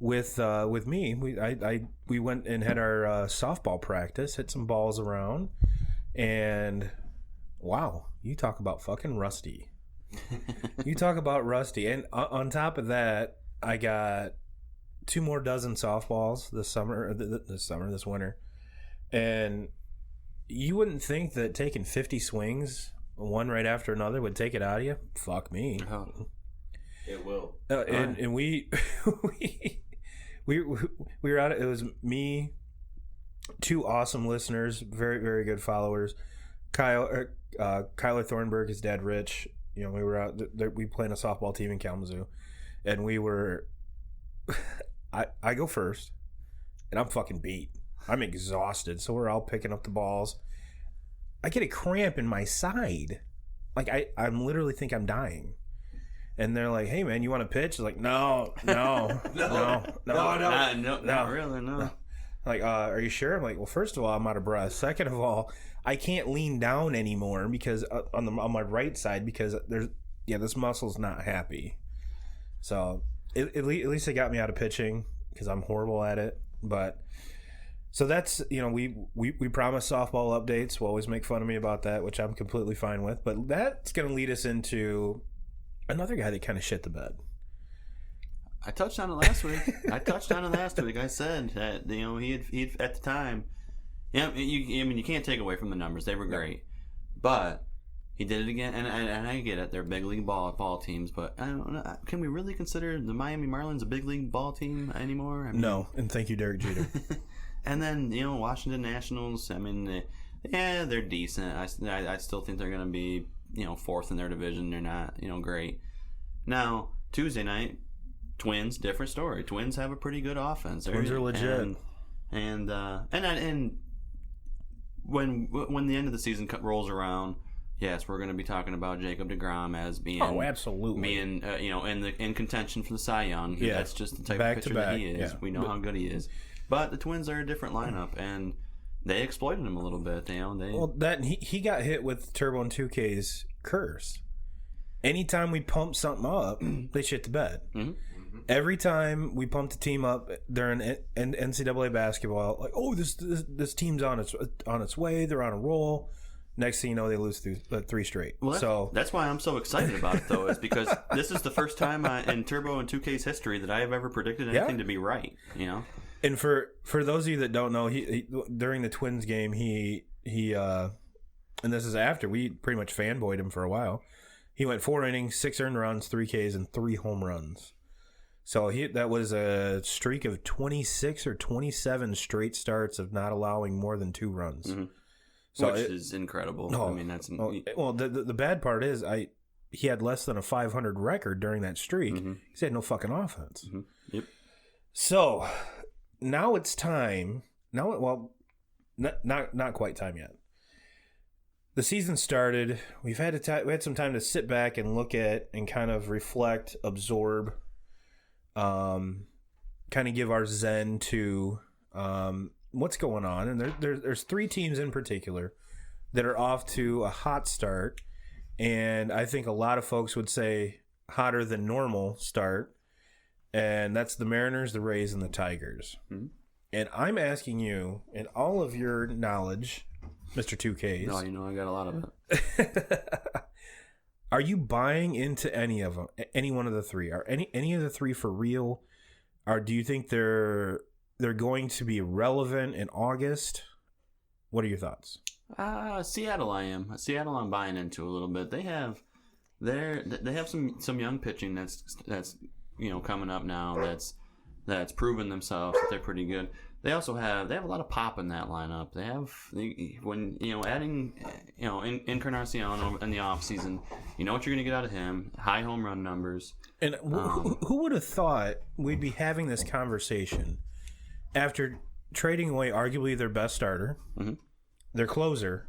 with me. We went and had our softball practice, hit some balls around, and wow, you talk about fucking rusty. You talk about rusty. And on top of that, I got 2 more dozen softballs this winter. And you wouldn't think that taking 50 swings, one right after another, would take it out of you. Fuck me. Oh, it will. And we were out. It was me, 2 awesome listeners, very, very good followers. Kyler Thornburg, his dad Rich. We were out. We played a softball team in Kalamazoo, and we were. I go first, and I'm fucking beat. I'm exhausted. So we're all picking up the balls. I get a cramp in my side, like I'm literally think I'm dying. And they're like, "Hey man, you want to pitch?" I'm like, no, not really, no. Like, are you sure? I'm like, well, first of all, I'm out of breath. Second of all, I can't lean down anymore because on my right side, because this muscle's not happy. So at least it got me out of pitching, because I'm horrible at it. But so that's, we promise softball updates. We'll always make fun of me about that, which I'm completely fine with. But that's going to lead us into another guy that kind of shit the bed. I touched on it last week. I said that he had at the time. Yeah, you can't take away from the numbers. They were great, but he did it again. And I get it. They're big league ball teams, but I don't know. Can we really consider the Miami Marlins a big league ball team anymore? No. And thank you, Derek Jeter. And then Washington Nationals. I mean, they're decent. I still think they're going to be 4th in their division. They're not great. Now Tuesday night, Twins, different story. Twins have a pretty good offense. Twins are legit. And when the end of the season rolls around, yes, we're going to be talking about Jacob deGrom as being absolutely in contention for theCy Young. Yeah. That's just the type Back of to pitcher that back, he is. yeah. We know how good he is. But the Twins are a different lineup, and they exploited him a little bit. He got hit with Turbo and 2K's curse. Anytime we pump something up, they shit the bed. Mm-hmm. Every time we pump the team up during NCAA basketball, like, oh, this team's on its way, they're on a roll. Next thing you know, they lose 3 straight. Well, that's why I'm so excited about it, though, is because this is the first time in Turbo and 2K's history that I have ever predicted anything to be right. And for those of you that don't know, he during the Twins game, he and this is after we pretty much fanboyed him for a while. He went 4 innings, 6 earned runs, 3 Ks, and 3 home runs. So that was a streak of 26 or 27 straight starts of not allowing more than 2 runs. Mm-hmm. So which is incredible. That's the bad part is he had less than a 500 record during that streak. Mm-hmm. He had no fucking offense. Mm-hmm. Yep. So now it's time. Not quite time yet. The season started. We had some time to sit back and look at and kind of reflect, absorb, kind of give our zen to what's going on. And there's 3 teams in particular that are off to a hot start, and I think a lot of folks would say hotter than normal start, and that's the Mariners, the Rays, and the Tigers. Mm-hmm. And I'm asking you, in all of your knowledge, Mr. 2Ks. No, I got a lot of it. Are you buying into any of them? Any one of the 3? Are any of the 3 for real? Or do you think they're going to be relevant in August? What are your thoughts? Seattle, I'm buying into a little bit. They have some young pitching that's coming up now that's proven themselves that they're pretty good. They have a lot of pop in that lineup. Adding Encarnacion in the offseason, you know what you're going to get out of him. High home run numbers. And who would have thought we'd be having this conversation after trading away arguably their best starter, mm-hmm. their closer,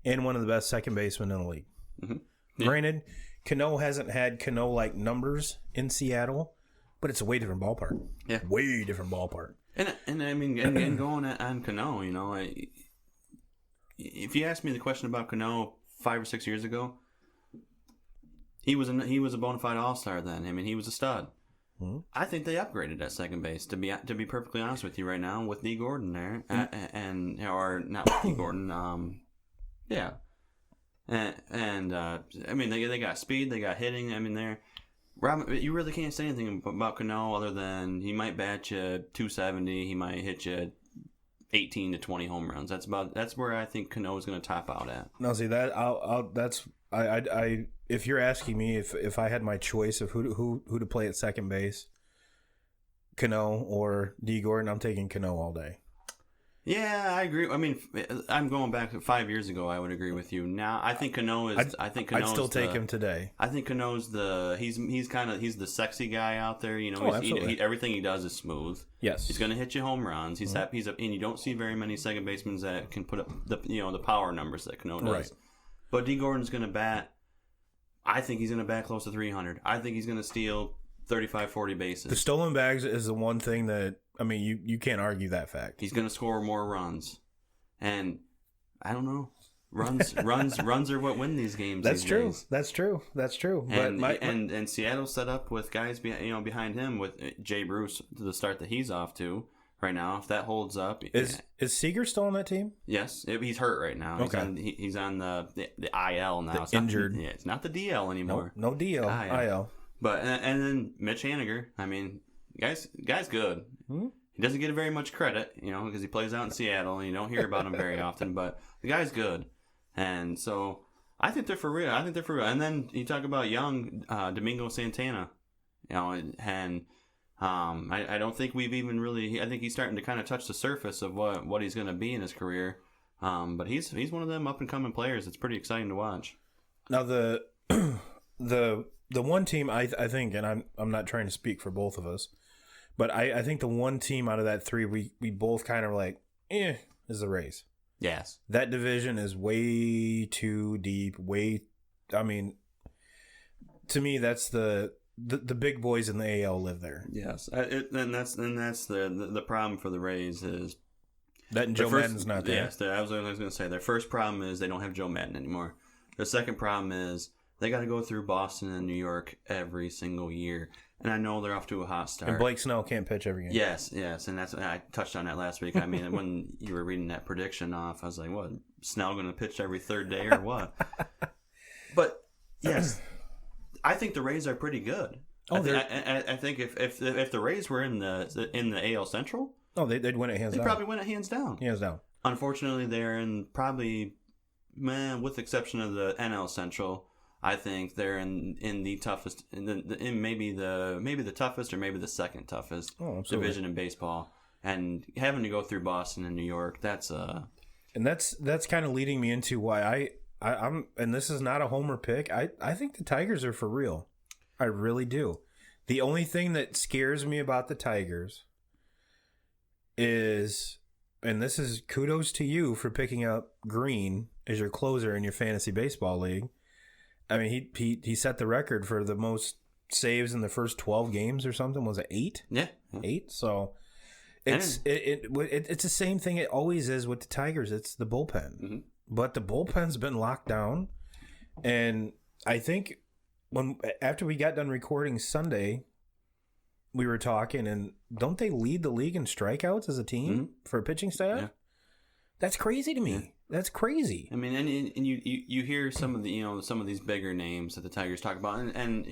and one of the best second basemen in the league? Mm-hmm. Yeah. Granted, Cano hasn't had Cano-like numbers in Seattle, but it's a way different ballpark. Yeah, way different ballpark. And I mean, going on Cano, if you asked me the question about Cano 5 or 6 years ago, he was a bona fide all-star then. I mean, he was a stud. Mm-hmm. I think they upgraded at second base. To be perfectly honest with you, right now with D. Gordon there, or not with D. Gordon, yeah, and I mean they got speed, they got hitting. I mean you really can't say anything about Cano other than he might bat you 270. He might hit you 18 to 20 home runs. That's where I think Cano is going to top out at. No, see that I if you're asking me if I had my choice of who to play at second base, Cano or D. Gordon, I'm taking Cano all day. Yeah, I agree. I mean, I'm going back to 5 years ago. I would agree with you. Now, I think Cano is. I'd still take him today. I think Cano's he's the sexy guy out there. Everything he does is smooth. Yes, he's going to hit you home runs. He's happy. And you don't see very many second basemen that can put up the power numbers that Cano does. Right. But D. Gordon's going to bat. I think he's going to bat close to 300. I think he's going to steal 35, 40 bases. The stolen bags is the one thing that, I mean, you can't argue that fact. He's going to score more runs. And I don't know. Runs are what win these games. That's true. Days. That's true. And and Seattle's set up with guys behind him with Jay Bruce to the start that he's off to right now. If that holds up, is Seager still on that team? Yes, he's hurt right now. Okay, he's on the IL now. It's injured. It's not the DL anymore. No DL. IL. But and then Mitch Haniger. I mean, guy's good. Hmm? He doesn't get very much credit, because he plays out in Seattle and you don't hear about him very often. But the guy's good, and so I think they're for real. And then you talk about young Domingo Santana, and I don't think we've even really. I think he's starting to kind of touch the surface of what he's going to be in his career. But he's one of them up and coming players. It's pretty exciting to watch. Now the the one team I think, and I'm not trying to speak for both of us, but I think the one team out of that three we both kind of like, is the Rays. Yes. That division is way too deep. I mean, to me, that's the big boys in the AL live there. Yes. And that's the problem for the Rays is that Joe Madden's not there. Yes. I was going to say their first problem is they don't have Joe Madden anymore. The second problem is they got to go through Boston and New York every single year. And I know they're off to a hot start. And Blake Snell can't pitch every game. Yes, and I touched on that last week. I mean, when you were reading that prediction off, I was like, "What? Snell going to pitch every third day or what?" But yes, I think the Rays are pretty good. I think if the Rays were in the AL Central, they'd win it hands down. They'd probably win it hands down. Hands down. Unfortunately, they're in probably, with the exception of the NL Central. I think they're in the toughest, in maybe the toughest or maybe the second toughest division in baseball, and having to go through Boston and New York, that's kind of leading me into why I'm and this is not a homer pick. I think the Tigers are for real. I really do. The only thing that scares me about the Tigers is, and this is kudos to you for picking up Green as your closer in your fantasy baseball league. I mean, he set the record for the most saves in the first 12 games or something. Was it 8? Yeah. 8. So it's the same thing it always is with the Tigers. It's the bullpen. Mm-hmm. But the bullpen's been locked down. And I think after we got done recording Sunday, we were talking, and don't they lead the league in strikeouts as a team for a pitching staff? Yeah. That's crazy to me. Yeah. That's crazy. I mean, and you hear some of these bigger names that the Tigers talk about, and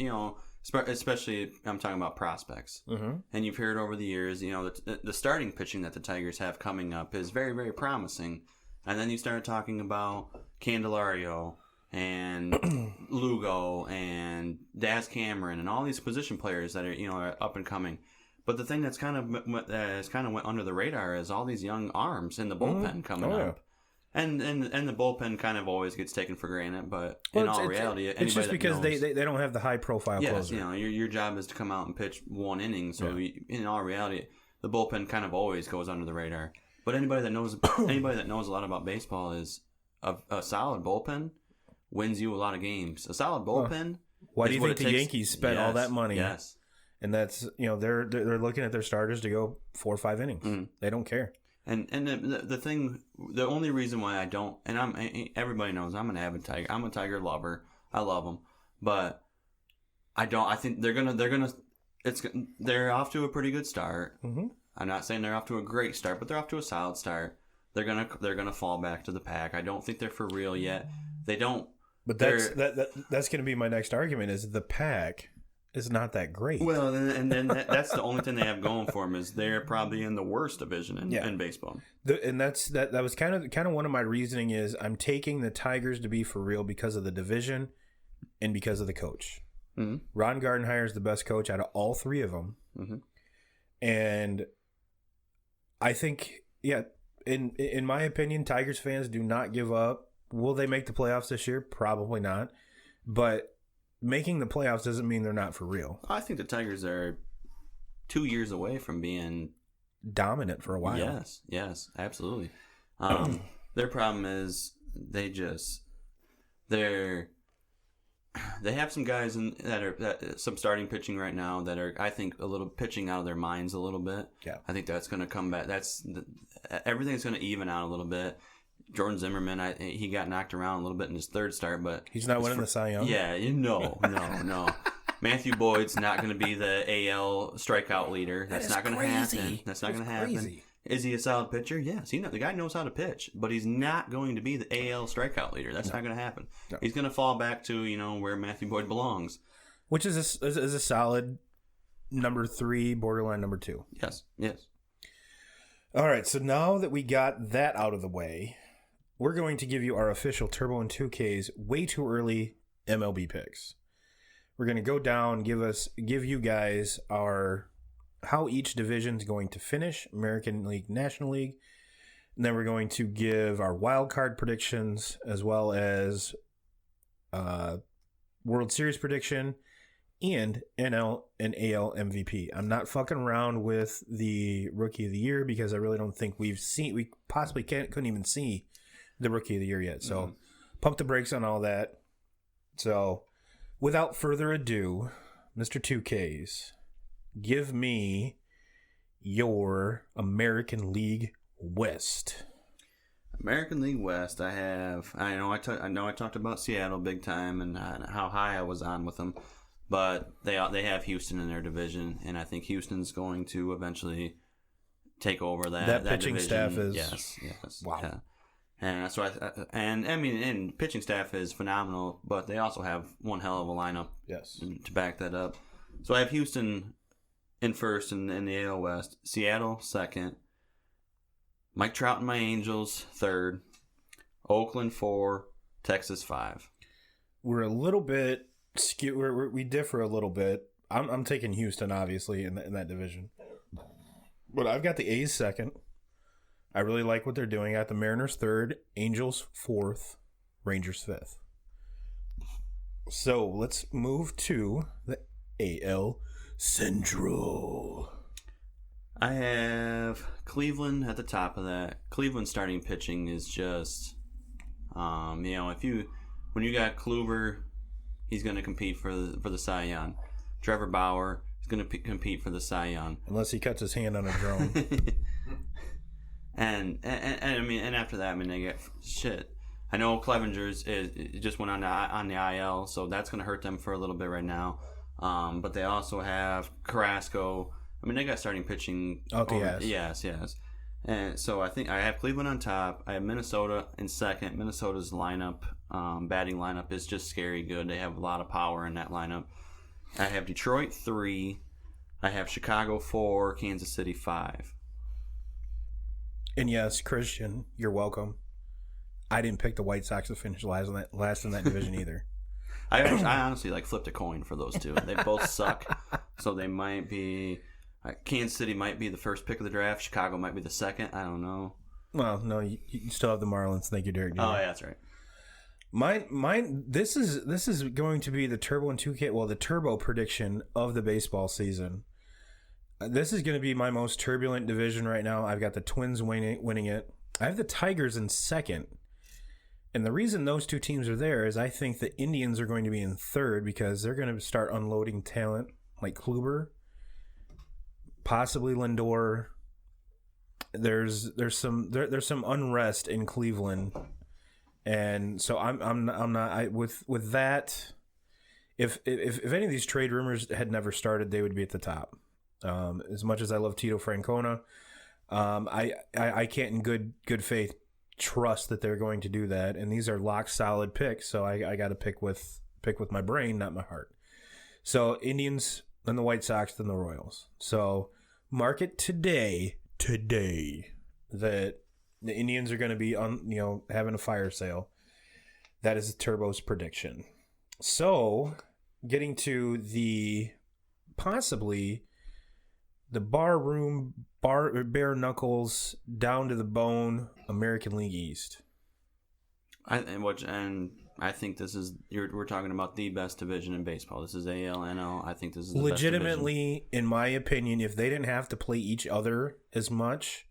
especially I'm talking about prospects. Mm-hmm. And you've heard over the years, the starting pitching that the Tigers have coming up is very, very promising. And then you start talking about Candelario and Lugo and Daz Cameron and all these position players that are up and coming. But the thing that's kind of went under the radar is all these young arms in the bullpen coming up. And the bullpen kind of always gets taken for granted, but in all reality, it's just because they don't have the high profile closer. Your job is to come out and pitch one inning. So in all reality, the bullpen kind of always goes under the radar. But anybody that knows a lot about baseball is a solid bullpen wins you a lot of games. A solid bullpen. Why do you think the Yankees spent all that money? Yes, and that's they're looking at their starters to go 4 or 5 innings. Mm. They don't care. And the only reason why I don't, and everybody knows I'm an avid Tiger. I'm a Tiger lover. I love them, but I don't. I think they're off to a pretty good start. Mm-hmm. I'm not saying they're off to a great start, but they're off to a solid start. They're gonna fall back to the pack. I don't think they're for real yet. They don't. But that's gonna be my next argument. Is the pack is not that great. Well, and then that's the only thing they have going for them is they're probably in the worst division in baseball. And that was kind of one of my reasoning is I'm taking the Tigers to be for real because of the division and because of the coach. Mm-hmm. Ron Gardenhire is the best coach out of all 3 of them. Mm-hmm. And I think, in my opinion, Tigers fans do not give up. Will they make the playoffs this year? Probably not. But making the playoffs doesn't mean they're not for real. I think the Tigers are 2 years away from being dominant for a while. Yes, absolutely. Their problem is they have some guys that some starting pitching right now that are, I think, a little pitching out of their minds a little bit. Yeah, I think that's going to come back. Everything's going to even out a little bit. Jordan Zimmerman, he got knocked around a little bit in his third start, but he's not winning the Cy Young. Yeah, no. Matthew Boyd's not going to be the AL strikeout leader. That's not going to happen. That's not going to happen. Is he a solid pitcher? Yes. The guy knows how to pitch, but he's not going to be the AL strikeout leader. That's not going to happen. No. He's going to fall back to where Matthew Boyd belongs, which is a solid number 3, borderline number 2. Yes. All right. So now that we got that out of the way, we're going to give you our official Turbo and 2K's way too early MLB picks. We're going to go down, give you guys how each division is going to finish, American League, National League. And then we're going to give our wild card predictions as well as World Series prediction and NL and AL MVP. I'm not fucking around with the Rookie of the Year because I really don't think we possibly couldn't even see the Rookie of the Year yet. So pump the brakes on all that. So without further ado, Mr. 2Ks, give me your American League West. American League West, I know I talked about Seattle big time and how high I was on with them, but they have Houston in their division, and I think Houston's going to eventually take over that pitching division. staff is yes, wow. Yeah. And that's why, and pitching staff is phenomenal, but they also have one hell of a lineup. Yes. To back that up. So I have Houston in first in the AL West, Seattle second, Mike Trout and my Angels third, Oakland 4, Texas 5. We're a little bit skewed. We differ a little bit. I'm taking Houston obviously in that division, but I've got the A's second. I really like what they're doing. I got the Mariners third, Angels fourth, Rangers fifth. So let's move to the AL Central. I have Cleveland at the top of that. Cleveland starting pitching is just, when you got Kluber, he's going to compete for the Cy Young. Trevor Bauer is going to compete for the Cy Young, unless he cuts his hand on a drone. and after that, they get shit. I know Clevenger's just went on the IL, so that's going to hurt them for a little bit right now. But they also have Carrasco. They got starting pitching. Okay, yes. And so I think I have Cleveland on top. I have Minnesota in second. Minnesota's lineup, batting lineup is just scary good. They have a lot of power in that lineup. I have Detroit 3. I have Chicago 4. Kansas City 5. And yes, Christian, you're welcome. I didn't pick the White Sox to finish last in that division either. I honestly flipped a coin for those two. They both suck, so they might be. Kansas City might be the first pick of the draft. Chicago might be the second. I don't know. Well, no, you still have the Marlins. Thank you, Derek. Oh, yeah, that's right. Mine. This is going to be the Turbo and 2K. Well, the Turbo prediction of the baseball season. This is going to be my most turbulent division right now. I've got the Twins winning it. I have the Tigers in second. And the reason those two teams are there is I think the Indians are going to be in third because they're going to start unloading talent like Kluber, possibly Lindor. There's some unrest in Cleveland, and so I'm not with that. If any of these trade rumors had never started, they would be at the top. As much as I love Tito Francona, I can't in good faith trust that they're going to do that, and these are lock solid picks, so I got to pick with my brain, not my heart. So Indians, then the White Sox, then the Royals. So mark it today that the Indians are going to be having a fire sale. That is Turbo's prediction. So getting to the possibly the bare knuckles down to the bone American League East. I think this is we're talking about the best division in baseball. This is AL, NL. I think this is the legitimately, best in my opinion, if they didn't have to play each other as much,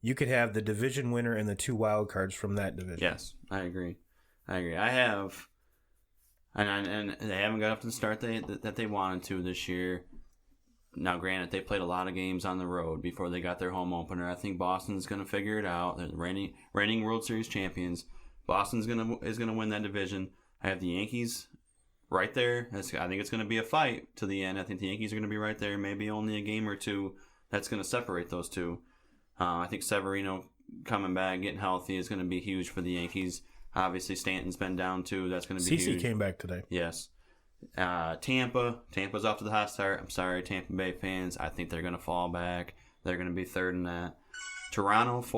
you could have the division winner and the two wild cards from that division. Yes, I agree. I have, and they haven't got up to the start that they wanted to this year. Now, granted, they played a lot of games on the road before they got their home opener. I think Boston's going to figure it out. They're the reigning World Series champions. Boston's is gonna win that division. I have the Yankees right there. I think it's going to be a fight to the end. I think the Yankees are going to be right there. Maybe only a game or two that's going to separate those two. I think Severino coming back, getting healthy is going to be huge for the Yankees. Obviously, Stanton's been down too. That's going to be huge. CC came back today. Yes. Tampa's off to the hot start. I'm sorry, Tampa Bay fans. I think they're going to fall back. They're going to be third in that. Toronto's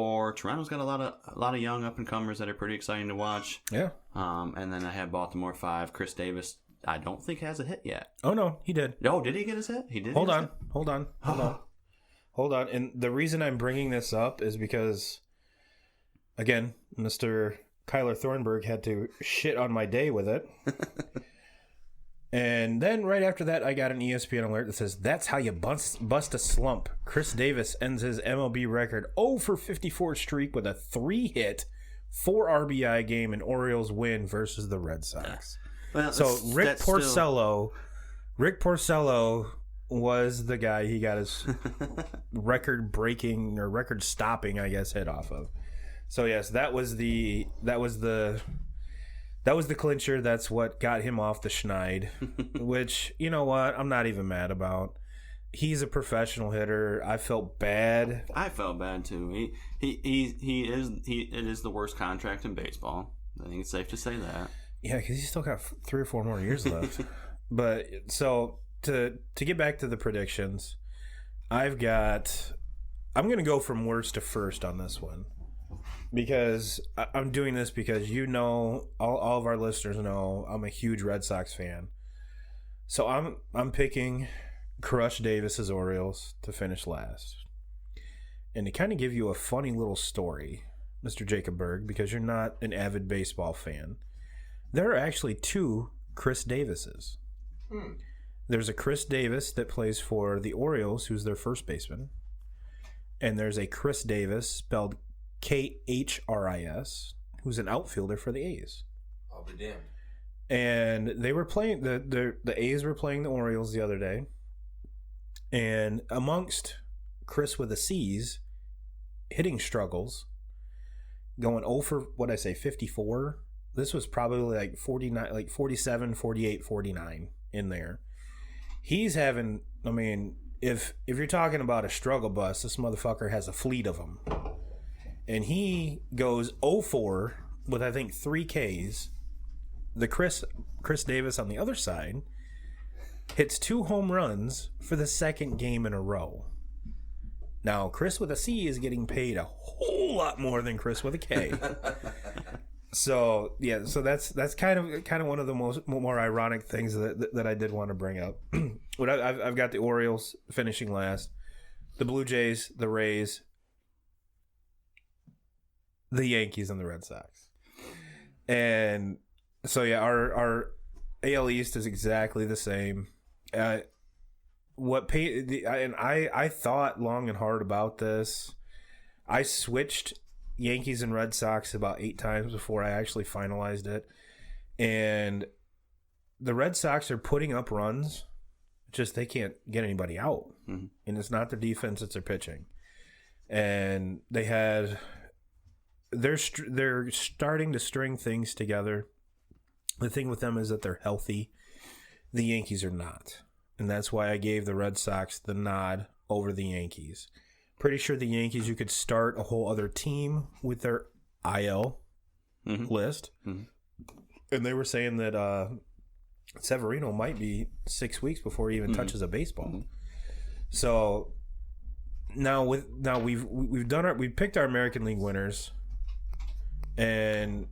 got a lot of young up and comers that are pretty exciting to watch. Yeah. And then I have Baltimore 5. Chris Davis, I don't think has a hit yet. Oh no, he did. Oh, did he get his hit? He did. Hold on. And the reason I'm bringing this up is because, again, Mr. Kyler Thornburg had to shit on my day with it. And then right after that, I got an ESPN alert that says, that's how you bust a slump. Chris Davis ends his MLB record 0 for 54 streak with a 3-hit, 4 RBI game and Orioles win versus the Red Sox. Well, So Rick Porcello was the guy he got his record-breaking or record-stopping, I guess, hit off of. So yes, that was the clincher. That's what got him off the schneid, which, you know what, I'm not even mad about. He's a professional hitter. I felt bad. I felt bad too. It is the worst contract in baseball. I think it's safe to say that. Yeah, because he's still got 3 or 4 more years left. But so to get back to the predictions, I'm going to go from worst to first on this one. Because I'm doing this because all of our listeners know I'm a huge Red Sox fan. So I'm picking Crush Davis's Orioles to finish last. And to kind of give you a funny little story, Mr. Jacob Bergh, because you're not an avid baseball fan, there are actually 2 Chris Davises. There's a Chris Davis that plays for the Orioles, who's their first baseman. And there's a Chris Davis, spelled KHRIS, who's an outfielder for the A's. I'll be damned. And they were playing the A's were playing the Orioles the other day, and amongst Chris with a C's hitting struggles, going 0 for 54. This was probably like 49, like 47, 48, 49 in there. He's having, I mean, if you're talking about a struggle bus, this motherfucker has a fleet of them. And he goes 0-4 with, I think, 3 Ks. The Chris Davis on the other side hits 2 home runs for the second game in a row. Now, Chris with a C is getting paid a whole lot more than Chris with a K. So yeah, so that's kind of one of the more ironic things that I did want to bring up. But I've got the Orioles finishing last, the Blue Jays, the Rays, the Yankees, and the Red Sox. And so yeah, our AL East is exactly the same. I thought long and hard about this. I switched Yankees and Red Sox about 8 times before I actually finalized it. And the Red Sox are putting up runs, just they can't get anybody out. Mm-hmm. And it's not their defense, it's their pitching. And they're starting to string things together. The thing with them is that they're healthy. The Yankees are not. And that's why I gave the Red Sox the nod over the Yankees. Pretty sure the Yankees, you could start a whole other team with their IL list. Mm-hmm. And they were saying that Severino might be 6 weeks before he even touches a baseball. Mm-hmm. So now we've picked our American League winners. And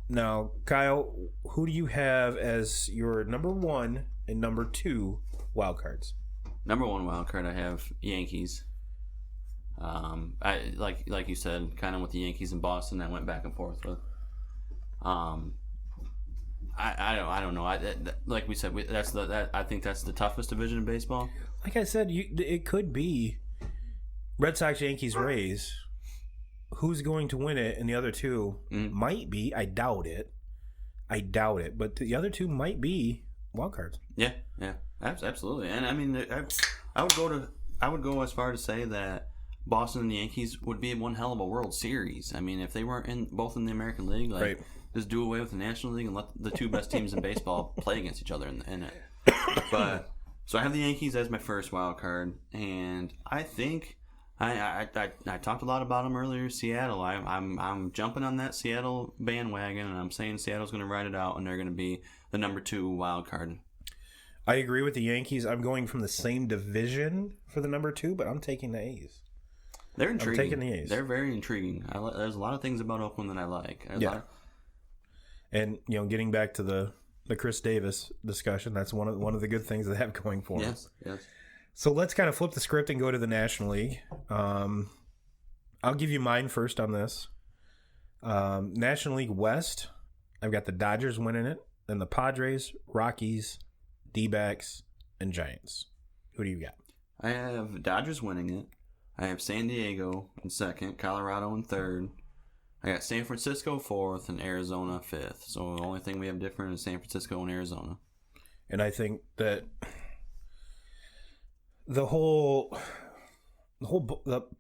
now, Kyle, who do you have as your number 1 and number 2 wild cards? Number 1 wild card, I have Yankees. I like you said, kind of with the Yankees and Boston, I went back and forth with. I don't know. Like we said, I think that's the toughest division in baseball. Like I said, it could be Red Sox, Yankees, Rays. Who's going to win it? And the other 2 might be. I doubt it. But the other 2 might be wild cards. Yeah, absolutely. And I mean, I would go as far to say that Boston and the Yankees would be one hell of a World Series. I mean, if they weren't both in the American League, right. Just do away with the National League and let the 2 best teams in baseball play against each other in it. But so I have the Yankees as my first wild card, and I think I talked a lot about them earlier. Seattle, I'm jumping on that Seattle bandwagon, and I'm saying Seattle's going to ride it out, and they're going to be the number 2 wild card. I agree with the Yankees. I'm going from the same division for the number 2, but I'm taking the A's. They're intriguing. I'm taking the A's. They're very intriguing. There's a lot of things about Oakland that I like. And getting back to the Chris Davis discussion, that's one of the good things they have going for them. Yes. So let's kind of flip the script and go to the National League. I'll give you mine first on this. National League West, I've got the Dodgers winning it then the Padres, Rockies, D-backs, and Giants. Who do you got? I have Dodgers winning it. I have San Diego in second, Colorado in third. I got San Francisco fourth and Arizona fifth. So the only thing we have different is San Francisco and Arizona. And I think that the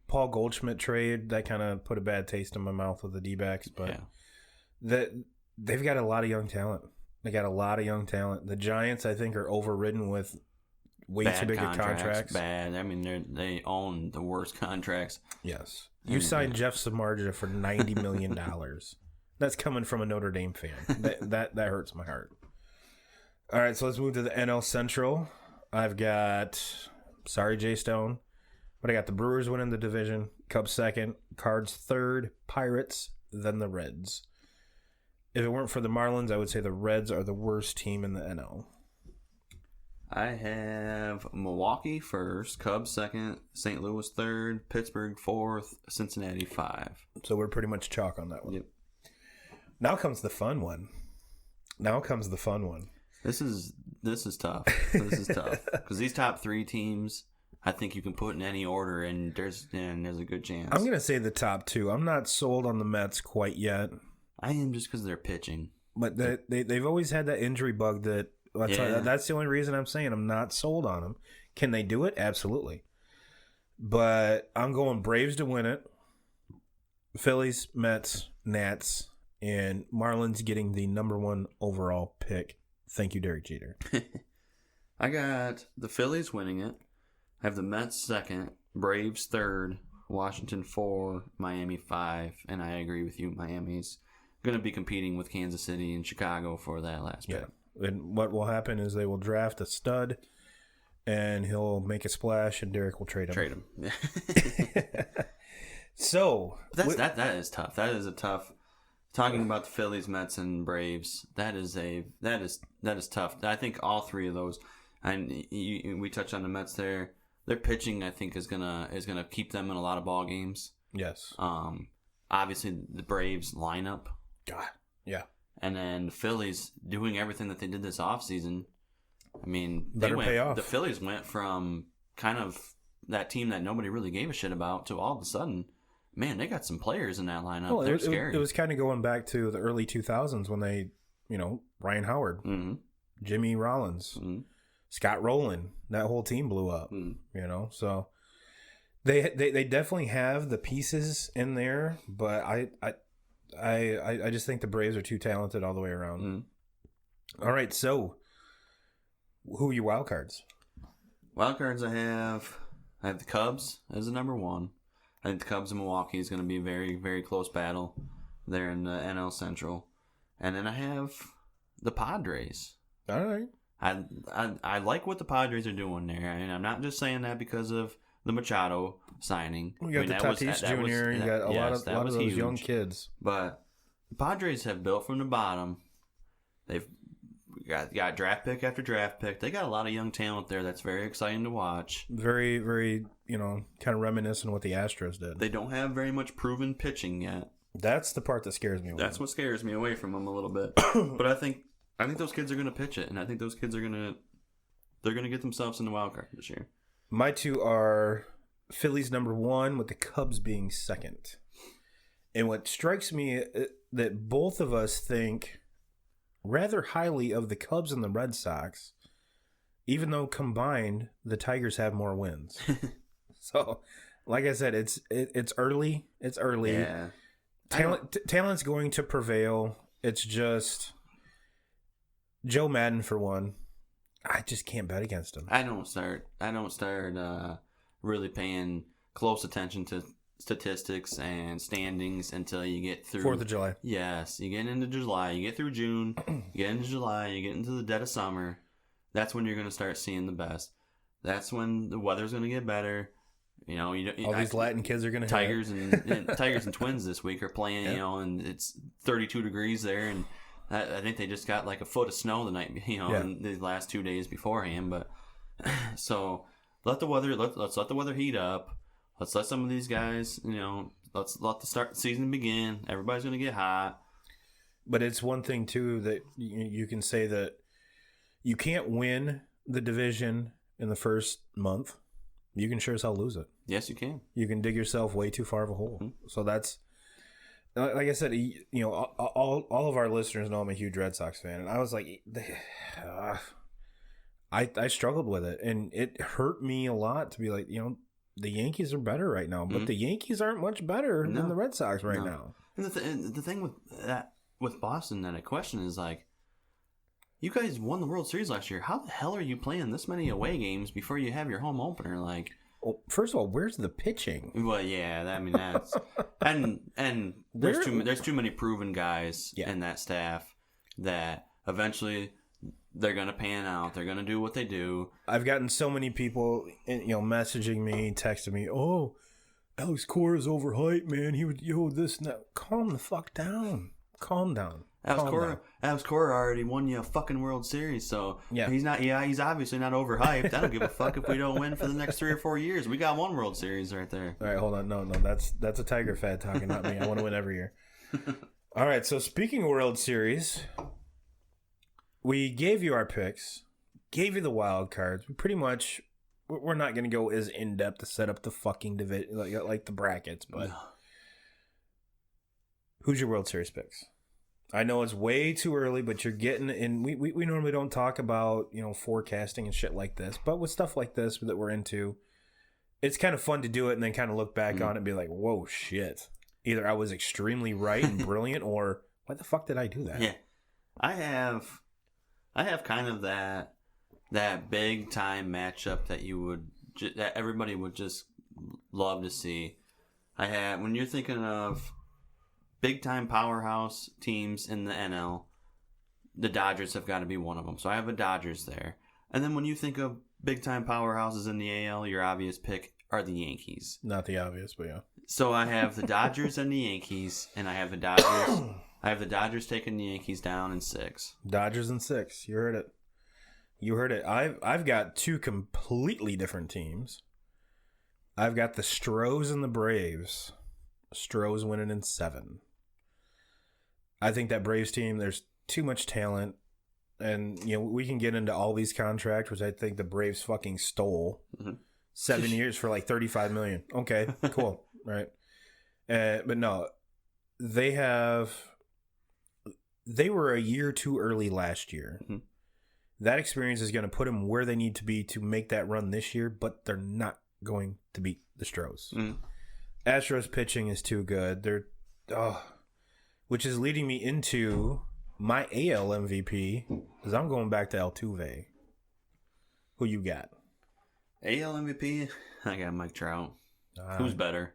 Paul Goldschmidt trade, that kind of put a bad taste in my mouth with the D-backs, but they've got a lot of young talent. They got a lot of young talent. The Giants, I think, are overridden with way too big of contracts. Bad. I mean, they own the worst contracts. Yes. You signed Jeff Samardzija for $90 million. That's coming from a Notre Dame fan. That hurts my heart. All right, so let's move to the NL Central. I've got, sorry, Jay Stone, but I got the Brewers winning the division, Cubs second, Cards third, Pirates, then the Reds. If it weren't for the Marlins, I would say the Reds are the worst team in the NL. I have Milwaukee first, Cubs second, St. Louis third, Pittsburgh fourth, Cincinnati 5. So we're pretty much chalk on that one. Yep. Now comes the fun one. This is tough. This is tough because these top 3 teams, I think you can put in any order, and there's a good chance. I'm gonna say the top 2. I'm not sold on the Mets quite yet. I am, just because they're pitching. But they've always had that injury bug that. That's the only reason I'm saying I'm not sold on them. Can they do it? Absolutely. But I'm going Braves to win it. Phillies, Mets, Nats, and Marlins getting the number 1 overall pick. Thank you, Derek Jeter. I got the Phillies winning it. I have the Mets second, Braves third, Washington 4, Miami 5, and I agree with you. Miami's going to be competing with Kansas City and Chicago for that last pick. Yeah. And what will happen is they will draft a stud, and he'll make a splash, and Derek will trade him. So that is tough. That is a tough. Talking about the Phillies, Mets, and Braves, that is tough. I think all 3 of those, and we touched on the Mets there. Their pitching, I think, is gonna keep them in a lot of ball games. Yes. Obviously the Braves lineup. God. Yeah. And then the Phillies doing everything that they did this offseason. I mean, pay off. The Phillies went from kind of that team that nobody really gave a shit about to all of a sudden, man, they got some players in that lineup. They're scary. It was kind of going back to the early 2000s when they, Ryan Howard, Jimmy Rollins, Scott Rowland, that whole team blew up. So they definitely have the pieces in there, but I just think the Braves are too talented all the way around. All right, so who are your wild cards? Wild cards, I have the Cubs as the number 1. I think the Cubs and Milwaukee is going to be a very, very close battle there in the NL Central. And then I have the Padres. All right. I like what the Padres are doing there. And I'm not just saying that because of the Machado signing. You got the Tatis Jr., you got a lot of those huge young kids. But the Padres have built from the bottom. They've got draft pick after draft pick. They got a lot of young talent there that's very exciting to watch. Very, very, kind of reminiscent of what the Astros did. They don't have very much proven pitching yet. That's the part that scares me. That's what scares me away from them a little bit. But I think those kids are going to pitch it, and I think those kids are going to get themselves in the wild card this year. My 2 are Phillies number 1 with the Cubs being second. And what strikes me that both of us think rather highly of the Cubs and the Red Sox, even though combined the Tigers have more wins. So, like I said, it's early. It's early. Yeah. Talent's going to prevail. It's just Joe Madden for one. I just can't bet against him. I don't start really paying close attention to statistics and standings until you get through 4th of July. Yes, you get into July, you get through June, you get into July, you get into the dead of summer. That's when you're going to start seeing the best. That's when the weather's going to get better. All these Latin kids are going to Tigers and Tigers and Twins this week are playing. Yeah. And it's 32 degrees there, and I think they just got like a foot of snow the night, in the last 2 days beforehand. But so let's let the weather heat up. Let's let some of these guys, let's let the season begin. Everybody's going to get hot. But it's one thing too that you can say that you can't win the division in the first month. You can sure as hell lose it. Yes, you can. You can dig yourself way too far of a hole. Mm-hmm. So that's, like I said, all of our listeners know I'm a huge Red Sox fan, and I was like, I struggled with it, and it hurt me a lot to be like, the Yankees are better right now, but the Yankees aren't much better than the Red Sox right now. And the thing with Boston that I question is like, you guys won the World Series last year. How the hell are you playing this many away games before you have your home opener? Like, well, first of all, where's the pitching? Well, yeah, that's and there's too many proven guys in that staff that eventually they're gonna pan out. They're gonna do what they do. I've gotten so many people, messaging me, texting me, "Oh, Alex Cora's overhyped, man. He would this and that." Calm the fuck down. Calm down. Alex Cora already won you a fucking World Series, so he's obviously not overhyped. I don't give a fuck if we don't win for the next 3 or 4 years. We got one World Series right there. All right, hold on. No, that's a Tiger fan talking, not me. I want to win every year. All right, so speaking of World Series, we gave you our picks, gave you the wild cards. We pretty much, we're not going to go as in depth to set up the fucking division like the brackets, but who's your World Series picks? I know it's way too early, but you're getting in. We normally don't talk about forecasting and shit like this, but with stuff like this that we're into, it's kind of fun to do it and then kind of look back on it and be like, whoa, shit. Either I was extremely right and brilliant, or why the fuck did I do that? Yeah, I have kind of that big time matchup that everybody would just love to see. When you're thinking of big time powerhouse teams in the NL, the Dodgers have got to be one of them. So I have the Dodgers there. And then when you think of big time powerhouses in the AL, your obvious pick are the Yankees. Not the obvious, but yeah. So I have the Dodgers and the Yankees, and I have the Dodgers. I have the Dodgers taking the Yankees down in 6. Dodgers in 6. You heard it. You heard it. I've got 2 completely different teams. I've got the Stros and the Braves. Stros winning in 7. I think that Braves team, there's too much talent. And, we can get into all these contracts, which I think the Braves fucking stole. Mm-hmm. 7 years for like $35 million. Okay, cool. Right. But no, they were a year too early last year. Mm-hmm. That experience is going to put them where they need to be to make that run this year, but they're not going to beat the Stros. Mm-hmm. Astros pitching is too good. Which is leading me into my AL MVP, because I'm going back to Altuve. Who you got? AL MVP? I got Mike Trout. Who's better?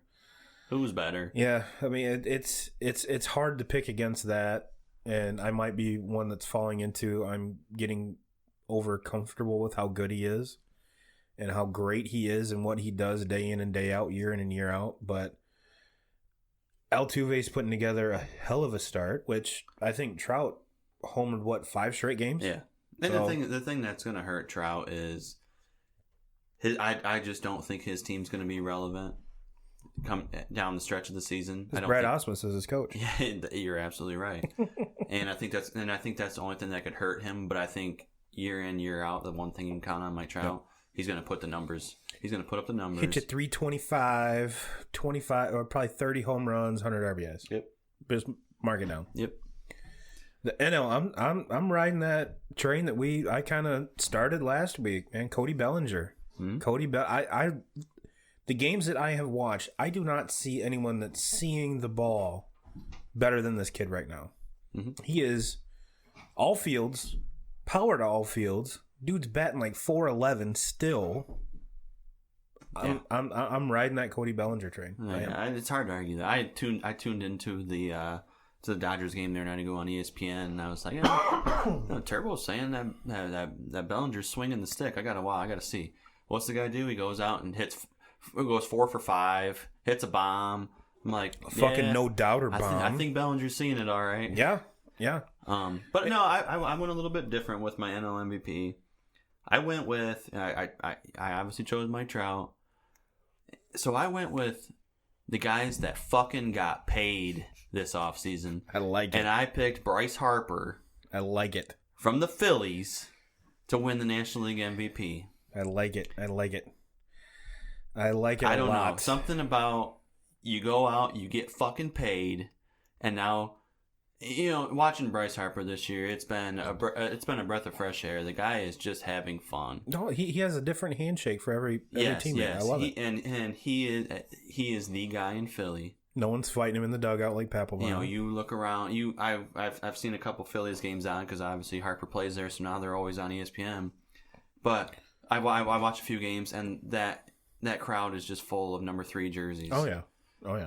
Yeah, I mean it's hard to pick against that, and I might be one that's falling into. I'm getting over comfortable with how good he is, and how great he is, and what he does day in and day out, year in and year out. But Altuve's putting together a hell of a start, which I think Trout homered 5 straight games. Yeah, and so, the thing that's going to hurt Trout is I just don't think his team's going to be relevant come down the stretch of the season. Brad Osmus is his coach. Yeah, you're absolutely right. and I think that's the only thing that could hurt him. But I think year in, year out, the one thing you can count on Mike Trout, he's going to put the numbers. He's going to put up the numbers. Hit you 325, 25, or probably 30 home runs, 100 RBIs. Yep. Just mark it down. Yep. The NL, I'm riding that train that I kind of started last week, man. Cody Bellinger. Mm-hmm. Cody the games that I have watched, I do not see anyone that's seeing the ball better than this kid right now. Mm-hmm. He is all fields, power to all fields. Dude's batting like 411 still. Yeah. I'm riding that Cody Bellinger train. It's hard to argue that. I tuned into the Dodgers game there, and I had to go on ESPN, and I was like, Turbo's saying that Bellinger's swinging the stick. I gotta see. What's the guy do? He goes out and goes 4 for 5, hits a bomb. I'm like, a fucking no doubter bomb. I think Bellinger's seeing it all right. Yeah. But no, I went a little bit different with my NL MVP. I went with I obviously chose Mike Trout. So I went with the guys that fucking got paid this offseason. I like it. And I picked Bryce Harper. I like it. From the Phillies to win the National League MVP. I like it. I like it. I like it I don't a lot. know. Something about you go out, you get fucking paid, and now, watching Bryce Harper this year, it's been a breath of fresh air. The guy is just having fun. No, he has a different handshake for every teammate. Yes. I love it. And he is the guy in Philly. No one's fighting him in the dugout like Papelbon. You look around. I've seen a couple Phillies games on because obviously Harper plays there, so now they're always on ESPN. But I watch a few games, and that crowd is just full of number 3 jerseys. Oh yeah.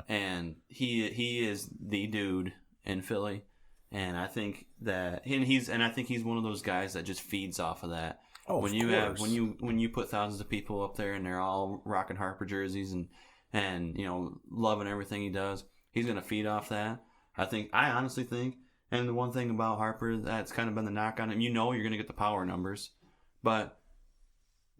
And he is the dude in Philly, and I think he's one of those guys that just feeds off of that. Oh, when you put thousands of people up there and they're all rocking Harper jerseys and loving everything he does, he's gonna feed off that. I honestly think, and the one thing about Harper that's kind of been the knock on him, you're gonna get the power numbers, but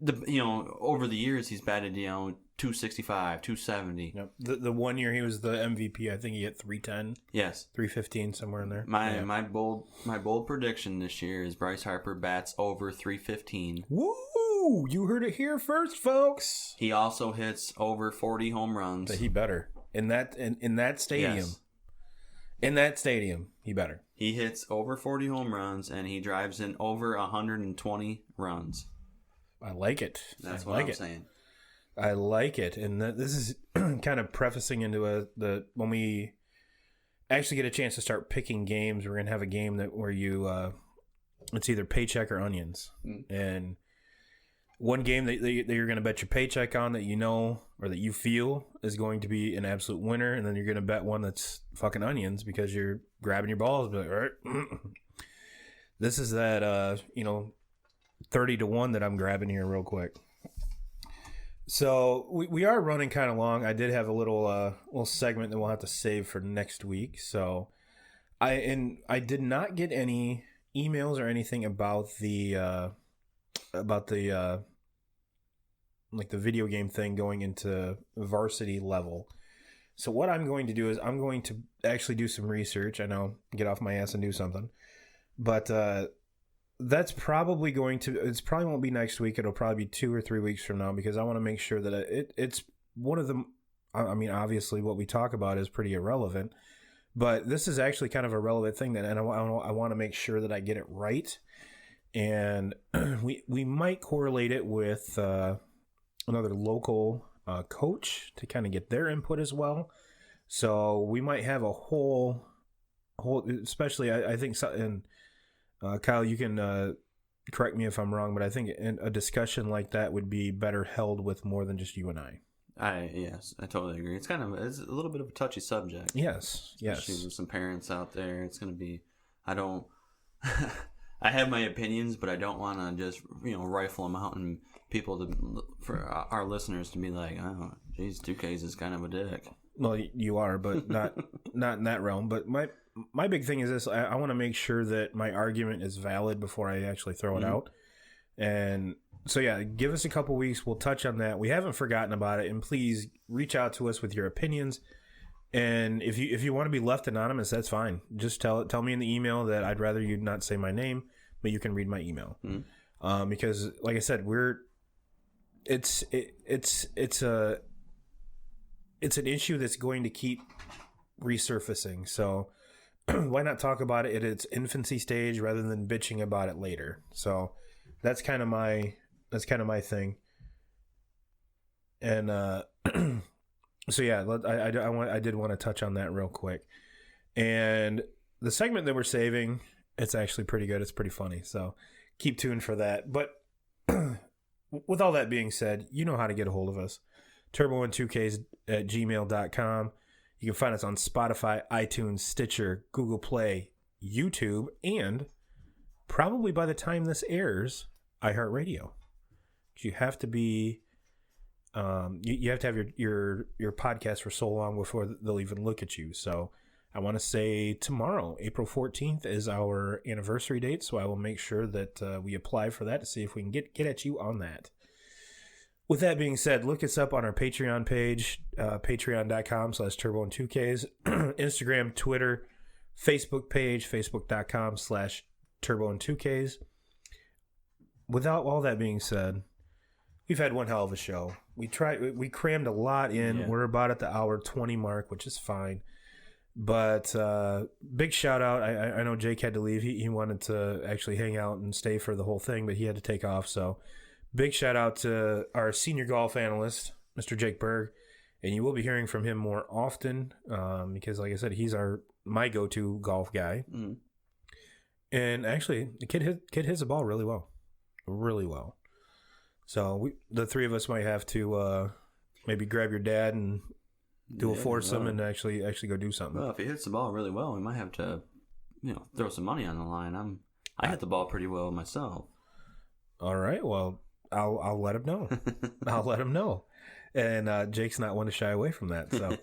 over the years he's batted 265, 270. Yep. The 1 year he was the MVP, I think he hit 310. Yes. 315, somewhere in there. My bold prediction this year is Bryce Harper bats over 315. Woo! You heard it here first, folks. He also hits over 40 home runs. But he better. In that stadium. Yes. In that stadium, he better. He hits over 40 home runs, and he drives in over 120 runs. I like it. That's what I'm saying. I like it, and this is kind of prefacing into when we actually get a chance to start picking games. We're gonna have a game where you it's either paycheck or onions, and one game that you're gonna bet your paycheck on that or that you feel is going to be an absolute winner, and then you're gonna bet one that's fucking onions because you're grabbing your balls. But all right, this is that 30-1 that I'm grabbing here real quick. So we are running kind of long. I did have a little segment that we'll have to save for next week. So I did not get any emails or anything about the like the video game thing going into varsity level. So what I'm going to do is I'm going to actually do some research. I know, get off my ass and do something, but that's probably it probably won't be next week. It'll probably be 2 or 3 weeks from now, because I want to make sure that it's one of the, I mean, obviously what we talk about is pretty irrelevant, but this is actually kind of a relevant thing and I want to make sure that I get it right. And we might correlate it with another local coach to kind of get their input as well. So we might have a whole, especially I think so, and Kyle, you can correct me if I'm wrong, but I think a discussion like that would be better held with more than just you and I. Yes, I totally agree. It's a little bit of a touchy subject. Yes. Especially with some parents out there. It's going to be, I have my opinions, but I don't want to just, rifle them out and for our listeners to be like, oh, geez, 2Ks is kind of a dick. Well, you are, but not in that realm. But my big thing is this: I want to make sure that my argument is valid before I actually throw it out. And so, yeah, give us a couple weeks. We'll touch on that. We haven't forgotten about it, and please reach out to us with your opinions. And if you want to be left anonymous, that's fine. Just tell me in the email that I'd rather you not say my name, but you can read my email. Because, like I said, it's an issue that's going to keep resurfacing. So why not talk about it at its infancy stage rather than bitching about it later? So that's kind of my thing. And so yeah, I did want to touch on that real quick. And the segment that we're saving, it's actually pretty good. It's pretty funny. So keep tuned for that. But with all that being said, you know how to get a hold of us. turbo12ks@gmail.com. You can find us on Spotify, iTunes, Stitcher, Google Play, YouTube, and probably by the time this airs, iHeartRadio. You have to be, you have to have your podcast for so long before they'll even look at you. So I want to say tomorrow, April 14th, is our anniversary date. So I will make sure that we apply for that to see if we can get at you on that. With that being said, look us up on our Patreon page, patreon.com/turbo2ks, Instagram, Twitter, Facebook page, facebook.com/turbo2ks. Without all that being said, we've had one hell of a show. We crammed a lot in. Yeah. We're about at the hour 20 mark, which is fine. But big shout out. I know Jake had to leave. He wanted to actually hang out and stay for the whole thing, but he had to take off. So big shout out to our senior golf analyst, Mr. Jake Bergh. And you will be hearing from him more often because, like I said, he's my go-to golf guy. Mm. And actually, the kid hits the ball really well. Really well. So the three of us might have to maybe grab your dad and do a foursome and actually go do something. Well, if he hits the ball really well, we might have to, throw some money on the line. I hit the ball pretty well myself. All right. Well, I'll let him know. I'll let him know. And Jake's not one to shy away from that. So,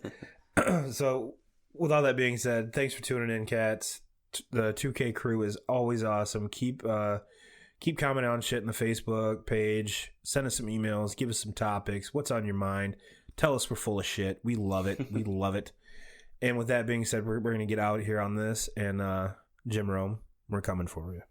so with all that being said, thanks for tuning in, cats. The 2K crew is always awesome. Keep commenting on shit in the Facebook page. Send us some emails. Give us some topics. What's on your mind? Tell us we're full of shit. We love it. We love it. And with that being said, we're going to get out here on this. And Jim Rome, we're coming for you.